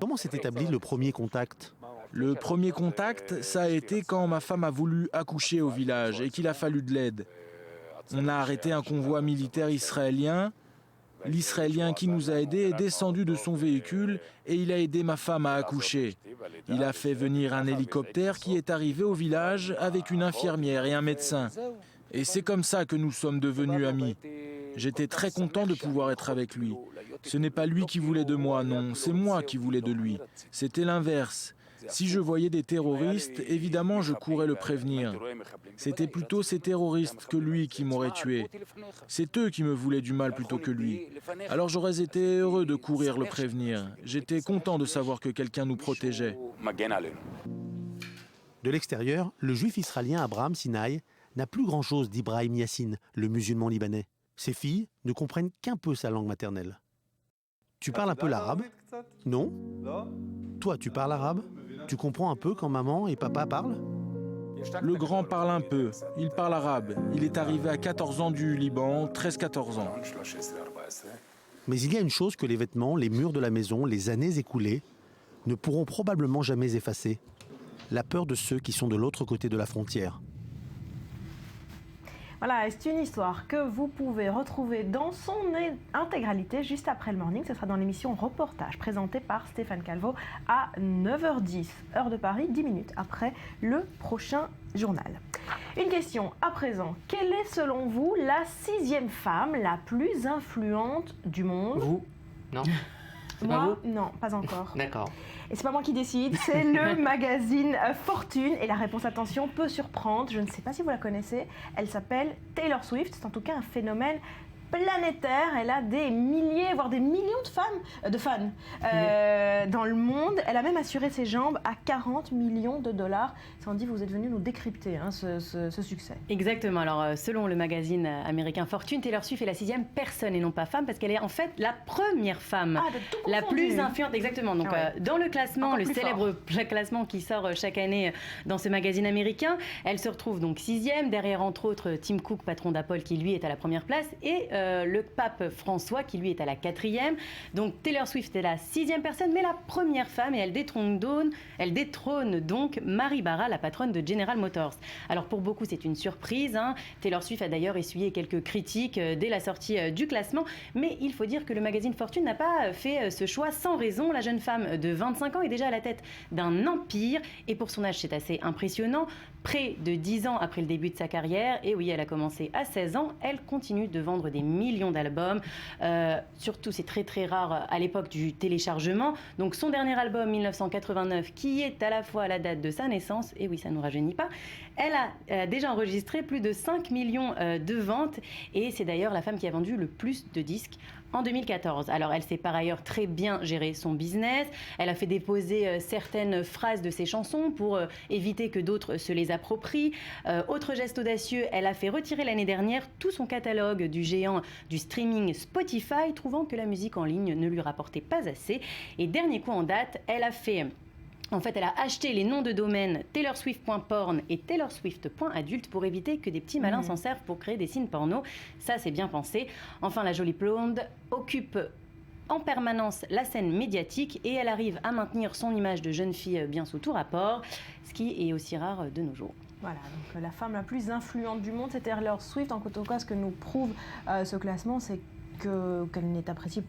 Comment s'est établi le premier contact ? Le premier contact, ça a été quand ma femme a voulu accoucher au village et qu'il a fallu de l'aide. On a arrêté un convoi militaire israélien. L'Israélien qui nous a aidés est descendu de son véhicule et il a aidé ma femme à accoucher. Il a fait venir un hélicoptère qui est arrivé au village avec une infirmière et un médecin. Et c'est comme ça que nous sommes devenus amis. J'étais très content de pouvoir être avec lui. Ce n'est pas lui qui voulait de moi, non, c'est moi qui voulais de lui. C'était l'inverse. Si je voyais des terroristes, évidemment je courais le prévenir. C'était plutôt ces terroristes que lui qui m'auraient tué. C'est eux qui me voulaient du mal plutôt que lui. Alors j'aurais été heureux de courir le prévenir. J'étais content de savoir que quelqu'un nous protégeait. De l'extérieur, le juif israélien Abraham Sinaï n'a plus grand-chose d'Ibrahim Yassine, le musulman libanais. Ses filles ne comprennent qu'un peu sa langue maternelle. Tu parles un peu l'arabe ? Non ? Toi, tu parles arabe ? Tu comprends un peu quand maman et papa parlent ? Le grand parle un peu. Il parle arabe. Il est arrivé à 14 ans du Liban, 13-14 ans. Mais il y a une chose que les vêtements, les murs de la maison, les années écoulées ne pourront probablement jamais effacer. La peur de ceux qui sont de l'autre côté de la frontière. Voilà, c'est une histoire que vous pouvez retrouver dans son intégralité juste après le morning. Ce sera dans l'émission Reportage présentée par Stéphane Calvo à 9h10, heure de Paris, 10 minutes après le prochain journal. Une question à présent. Quelle est selon vous la 6e femme la plus influente du monde ? Vous ? Non. Moi, non, pas encore. D'accord. Et c'est pas moi qui décide, c'est le magazine Fortune. Et la réponse, attention, peut surprendre. Je ne sais pas si vous la connaissez. Elle s'appelle Taylor Swift. C'est en tout cas un phénomène planétaire. Elle a des milliers, voire des millions de fans dans le monde. Elle a même assuré ses jambes à 40 millions de dollars. Sandy, vous êtes venu nous décrypter ce succès. Exactement. Alors, selon le magazine américain Fortune, Taylor Swift est la 6e personne et non pas femme, parce qu'elle est en fait la première femme la plus influente. Exactement. Donc, dans le classement, encore le célèbre classement qui sort chaque année dans ce magazine américain, elle se retrouve donc 6e, derrière entre autres Tim Cook, patron d'Apple, qui lui est à la première place, et le pape François, qui lui est à la 4e. Donc Taylor Swift est la 6e personne, mais la première femme, et elle détrône donc Mary Barra, la patronne de General Motors. Alors pour beaucoup, c'est une surprise. Taylor Swift a d'ailleurs essuyé quelques critiques dès la sortie du classement, mais il faut dire que le magazine Fortune n'a pas fait ce choix sans raison. La jeune femme de 25 ans est déjà à la tête d'un empire, et pour son âge, c'est assez impressionnant. Près de 10 ans après le début de sa carrière, et oui, elle a commencé à 16 ans, elle continue de vendre des millions d'albums. Surtout, c'est très très rare à l'époque du téléchargement. Donc son dernier album, 1989, qui est à la fois la date de sa naissance, et oui, ça ne nous rajeunit pas, elle a déjà enregistré plus de 5 millions de ventes, et c'est d'ailleurs la femme qui a vendu le plus de disques en 2014. Alors, elle sait par ailleurs très bien gérer son business. Elle a fait déposer certaines phrases de ses chansons pour éviter que d'autres se les approprient. Autre geste audacieux, elle a fait retirer l'année dernière tout son catalogue du géant du streaming Spotify, trouvant que la musique en ligne ne lui rapportait pas assez. Et dernier coup en date, elle a acheté les noms de domaine taylorswift.porn et taylorswift.adult pour éviter que des petits malins s'en servent pour créer des signes porno. Ça, c'est bien pensé. Enfin, la jolie blonde occupe en permanence la scène médiatique, et elle arrive à maintenir son image de jeune fille bien sous tout rapport, ce qui est aussi rare de nos jours. Voilà, donc la femme la plus influente du monde, c'est Taylor Swift. En tout cas, ce que nous prouve ce classement, c'est qu'elle n'est appréciée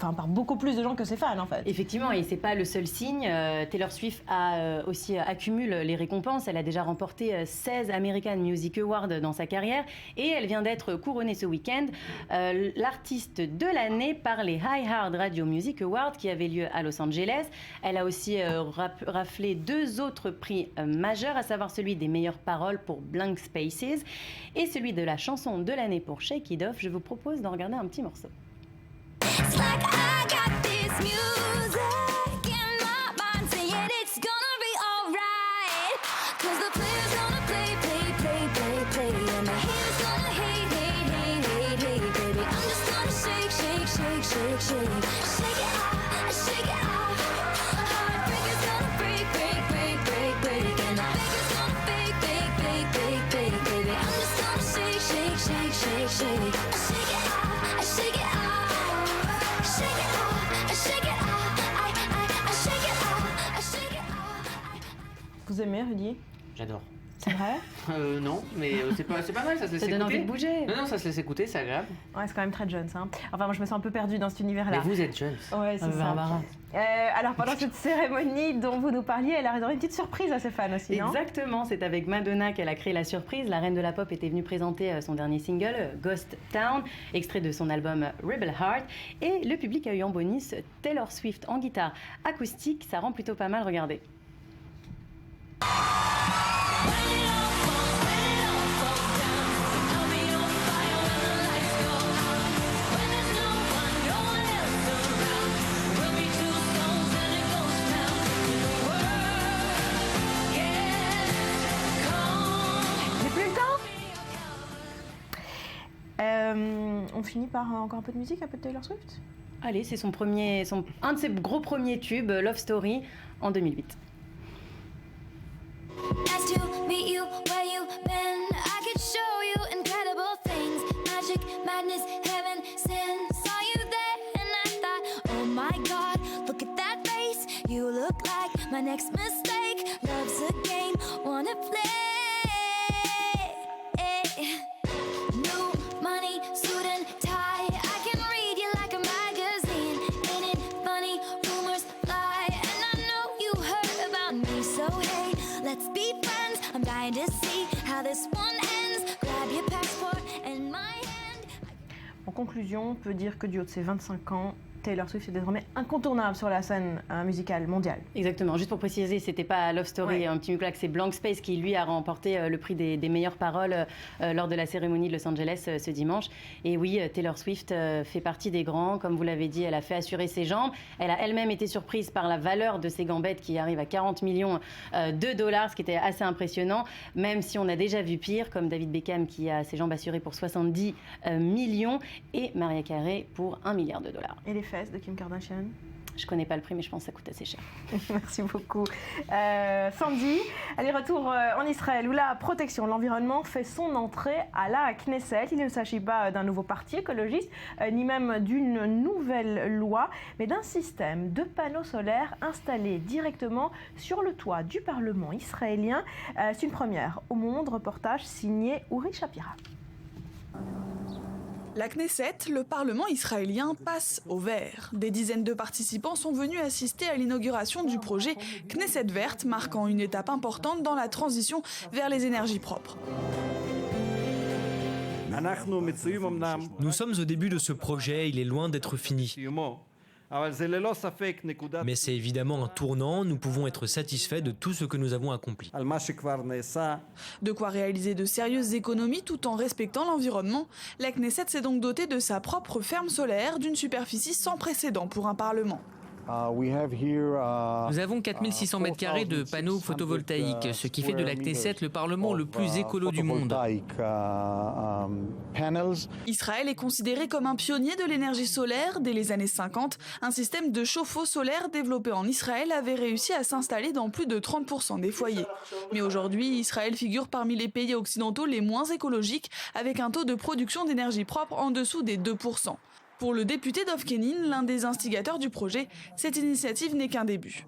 par beaucoup plus de gens que ses fans, en fait. Effectivement, et c'est pas le seul signe. Taylor Swift accumule les récompenses. Elle a déjà remporté 16 American Music Awards dans sa carrière, et elle vient d'être couronnée ce week-end l'artiste de l'année par les iHeart Radio Music Awards qui avaient lieu à Los Angeles. Elle a aussi raflé 2 autres prix majeurs, à savoir celui des meilleures paroles pour Blank Spaces et celui de la chanson de l'année pour Shake It Off. Je vous propose d'en regarder un petit morceau. Vous aimez, Rudy? J'adore. C'est vrai? Non, mais c'est pas mal, ça se laisse écouter. Ça donne envie de bouger. Non, ça se laisse écouter, c'est agréable. Ouais, c'est quand même très jeune, ça. Enfin, moi, je me sens un peu perdue dans cet univers-là. Mais vous êtes jeune. Ouais, c'est ça. Alors, pendant cette cérémonie dont vous nous parliez, elle a réservé une petite surprise à ses fans aussi, non? Exactement, c'est avec Madonna qu'elle a créé la surprise. La reine de la pop était venue présenter son dernier single, Ghost Town, extrait de son album Rebel Heart. Et le public a eu en bonus Taylor Swift en guitare acoustique. Ça rend plutôt pas mal, regardez. On finit par encore un peu de musique, un peu de Taylor Swift? Allez, c'est un de ses gros premiers tubes, Love Story, en 2008. Nice to meet you, where you been? I could show you incredible things. Magic, madness, heaven, sin. Saw you there and I thought, oh my God, look at that face. You look like my next mistake. Love's a game, wanna play. En conclusion, on peut dire que du haut de ses 25 ans, Taylor Swift est désormais incontournable sur la scène musicale mondiale. Exactement. Juste pour préciser, c'était pas Love Story, un petit micro, c'est Blank Space qui lui a remporté le prix des meilleures paroles lors de la cérémonie de Los Angeles ce dimanche. Et oui, Taylor Swift fait partie des grands. Comme vous l'avez dit, elle a fait assurer ses jambes. Elle a elle-même été surprise par la valeur de ses gambettes qui arrive à 40 millions de dollars, ce qui était assez impressionnant. Même si on a déjà vu pire, comme David Beckham qui a ses jambes assurées pour 70 millions et Mariah Carey pour 1 milliard de dollars. Et les fesses de Kim Kardashian? Je connais pas le prix, mais je pense que ça coûte assez cher. Merci beaucoup. Sandy, allez, retour en Israël, où la protection de l'environnement fait son entrée à la Knesset. Il ne s'agit pas d'un nouveau parti écologiste, ni même d'une nouvelle loi, mais d'un système de panneaux solaires installés directement sur le toit du Parlement israélien. C'est une première au monde. Reportage signé Uri Shapira. La Knesset, le Parlement israélien, passe au vert. Des dizaines de participants sont venus assister à l'inauguration du projet Knesset verte, marquant une étape importante dans la transition vers les énergies propres. Nous sommes au début de ce projet, il est loin d'être fini. Mais c'est évidemment un tournant, nous pouvons être satisfaits de tout ce que nous avons accompli. De quoi réaliser de sérieuses économies tout en respectant l'environnement. La Knesset s'est donc dotée de sa propre ferme solaire d'une superficie sans précédent pour un parlement. Nous avons 4600 m² de panneaux photovoltaïques, ce qui fait de la Knesset le parlement le plus écolo du monde. Israël est considéré comme un pionnier de l'énergie solaire dès les années 50. Un système de chauffe-eau solaire développé en Israël avait réussi à s'installer dans plus de 30% des foyers. Mais aujourd'hui, Israël figure parmi les pays occidentaux les moins écologiques, avec un taux de production d'énergie propre en dessous des 2%. Pour le député Dov Kenin, l'un des instigateurs du projet, cette initiative n'est qu'un début.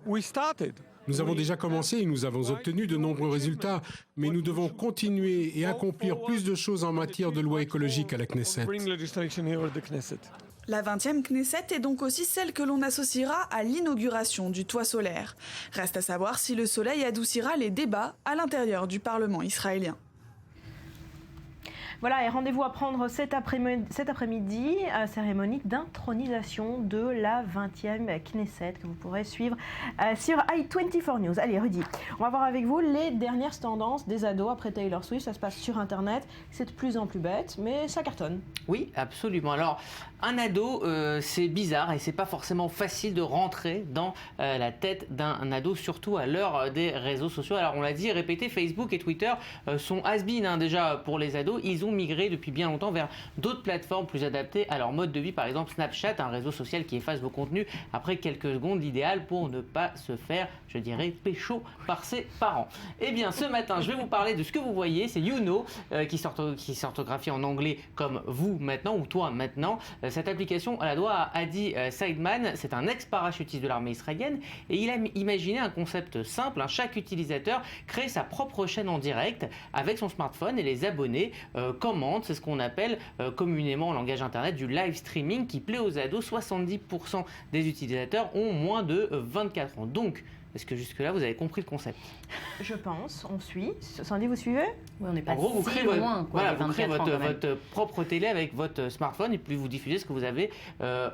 Nous avons déjà commencé et nous avons obtenu de nombreux résultats, mais nous devons continuer et accomplir plus de choses en matière de loi écologique à la Knesset. La 20e Knesset est donc aussi celle que l'on associera à l'inauguration du toit solaire. Reste à savoir si le soleil adoucira les débats à l'intérieur du Parlement israélien. Voilà, et rendez-vous à prendre cet après-midi, cérémonie d'intronisation de la 20e Knesset que vous pourrez suivre sur i24 News. Allez, Rudy, on va voir avec vous les dernières tendances des ados après Taylor Swift. Ça se passe sur Internet, c'est de plus en plus bête, mais ça cartonne. Oui, absolument. Alors, un ado, c'est bizarre et c'est pas forcément facile de rentrer dans la tête d'un ado, surtout à l'heure des réseaux sociaux. Alors, on l'a dit, répété, Facebook et Twitter sont has-been déjà pour les ados. Ils ont migré depuis bien longtemps vers d'autres plateformes plus adaptées à leur mode de vie. Par exemple, Snapchat, un réseau social qui efface vos contenus après quelques secondes, l'idéal pour ne pas se faire, je dirais, pécho par ses parents. Eh bien, ce matin, je vais vous parler de ce que vous voyez. C'est You Know, qui s'orthographie en anglais comme vous maintenant ou toi maintenant. Cette application, elle la doit à Adi Seidman. C'est un ex-parachutiste de l'armée israélienne et il a imaginé un concept simple. Chaque utilisateur crée sa propre chaîne en direct avec son smartphone et les abonnés commentent. C'est ce qu'on appelle communément en langage internet du live streaming qui plaît aux ados. 70% des utilisateurs ont moins de 24 ans. Donc, est-ce que jusque-là, vous avez compris le concept? Je pense, on suit. Sandy, vous suivez? Oui, on n'est pas en gros, vous créez, loin, vous créez votre propre télé avec votre smartphone et puis vous diffusez ce que vous avez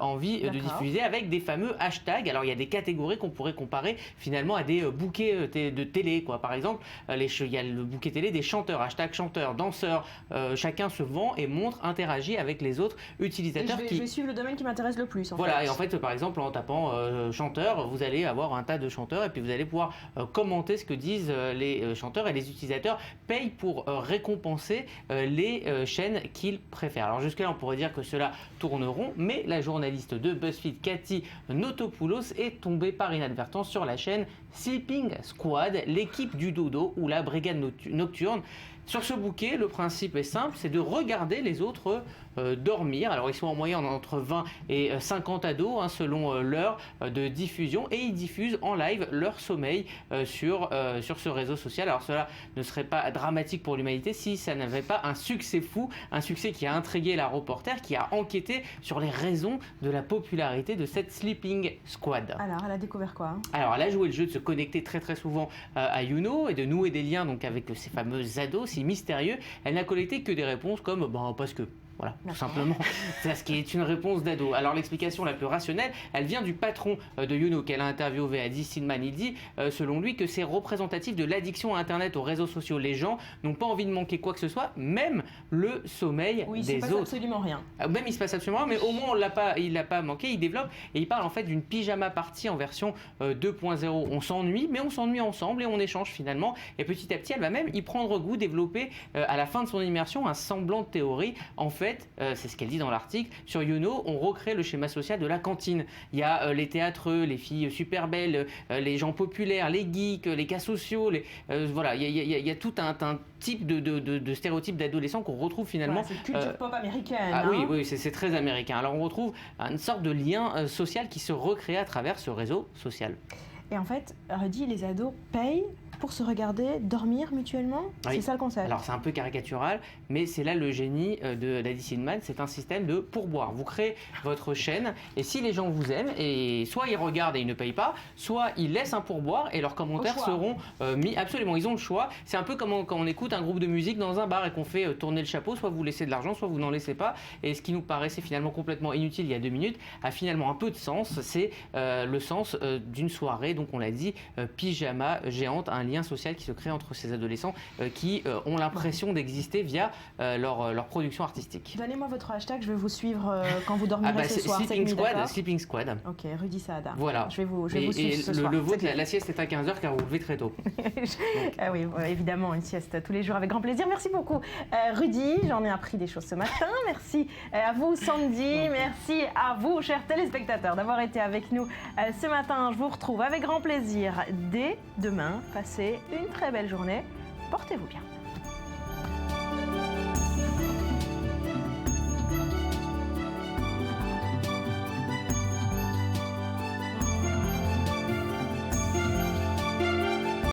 envie de diffuser avec des fameux hashtags. Alors, il y a des catégories qu'on pourrait comparer finalement à des bouquets de télé, quoi. Par exemple, il y a le bouquet télé des chanteurs, hashtag chanteurs, danseurs. Chacun se vend et montre, interagit avec les autres utilisateurs. Je vais suivre le domaine qui m'intéresse le plus. Voilà, et en fait, par exemple, en tapant chanteur, vous allez avoir un tas de chanteurs et puis vous allez pouvoir commenter ce que disent les chanteurs et les utilisateurs payent pour récompenser les chaînes qu'ils préfèrent. Alors jusque-là, on pourrait dire que cela tourne rond, mais la journaliste de BuzzFeed, Cathy Notopoulos, est tombée par inadvertance sur la chaîne Sleeping Squad, l'équipe du dodo ou la brigade nocturne. Sur ce bouquet, le principe est simple, c'est de regarder les autres dormir. Alors ils sont en moyenne entre 20 et 50 ados selon l'heure de diffusion et ils diffusent en live leur sommeil sur ce réseau social. Alors cela ne serait pas dramatique pour l'humanité si ça n'avait pas un succès fou, un succès qui a intrigué la reporter qui a enquêté sur les raisons de la popularité de cette Sleeping Squad. Alors elle a découvert quoi? Alors elle a joué le jeu de se connecter très souvent à You Know et de nouer des liens donc avec ces fameux ados si mystérieux. Elle n'a collecté que des réponses comme parce que Voilà, tout simplement. C'est ce qui est une réponse d'ado. Alors l'explication la plus rationnelle, elle vient du patron de Youno qu'elle a interviewé, Adi Silman. Il dit, selon lui, que c'est représentatif de l'addiction à Internet, aux réseaux sociaux. Les gens n'ont pas envie de manquer quoi que ce soit, même le sommeil des autres. Oui, il ne se passe absolument rien. Même il se passe absolument rien, mais au moins il l'a pas manqué. Il développe et il parle en fait d'une pyjama party en version 2.0. On s'ennuie, mais on s'ennuie ensemble et on échange finalement. Et petit à petit, elle va même y prendre goût, développer à la fin de son immersion un semblant de théorie. En fait, c'est ce qu'elle dit dans l'article, sur Youno, on recrée le schéma social de la cantine. Il y a les théâtreux, les filles super belles, les gens populaires, les geeks, les cas sociaux, voilà, il y a tout un type de stéréotypes d'adolescents qu'on retrouve finalement. Voilà, c'est culture pop américaine. Ah, oui, c'est très américain. Alors on retrouve une sorte de lien social qui se recrée à travers ce réseau social. Et en fait, Rudy, les ados payent pour se regarder, dormir mutuellement. Oui. C'est ça le concept. Alors c'est un peu caricatural, mais c'est là le génie d'Adi Silman, c'est un système de pourboire. Vous créez votre chaîne et si les gens vous aiment, et soit ils regardent et ils ne payent pas, soit ils laissent un pourboire et leurs commentaires seront mis. Absolument, ils ont le choix. C'est un peu comme quand on écoute un groupe de musique dans un bar et qu'on fait tourner le chapeau, soit vous laissez de l'argent, soit vous n'en laissez pas. Et ce qui nous paraissait finalement complètement inutile il y a 2 minutes a finalement un peu de sens. C'est le sens d'une soirée, donc on l'a dit, pyjama géante, un lien social qui se crée entre ces adolescents qui ont l'impression d'exister via leur production artistique. Donnez-moi votre hashtag, je vais vous suivre quand vous dormirez ce soir. Sleeping Squad. Ok, Rudy Saada. Voilà. Je vais vous suivre ce soir. Le vôtre, la sieste est à 15h car vous vous levez très tôt. Ah oui, évidemment, une sieste tous les jours avec grand plaisir. Merci beaucoup Rudy, j'en ai appris des choses ce matin. Merci à vous Sandy, merci à vous chers téléspectateurs d'avoir été avec nous ce matin. Je vous retrouve avec grand plaisir dès demain. Passez une très belle journée. Portez-vous bien.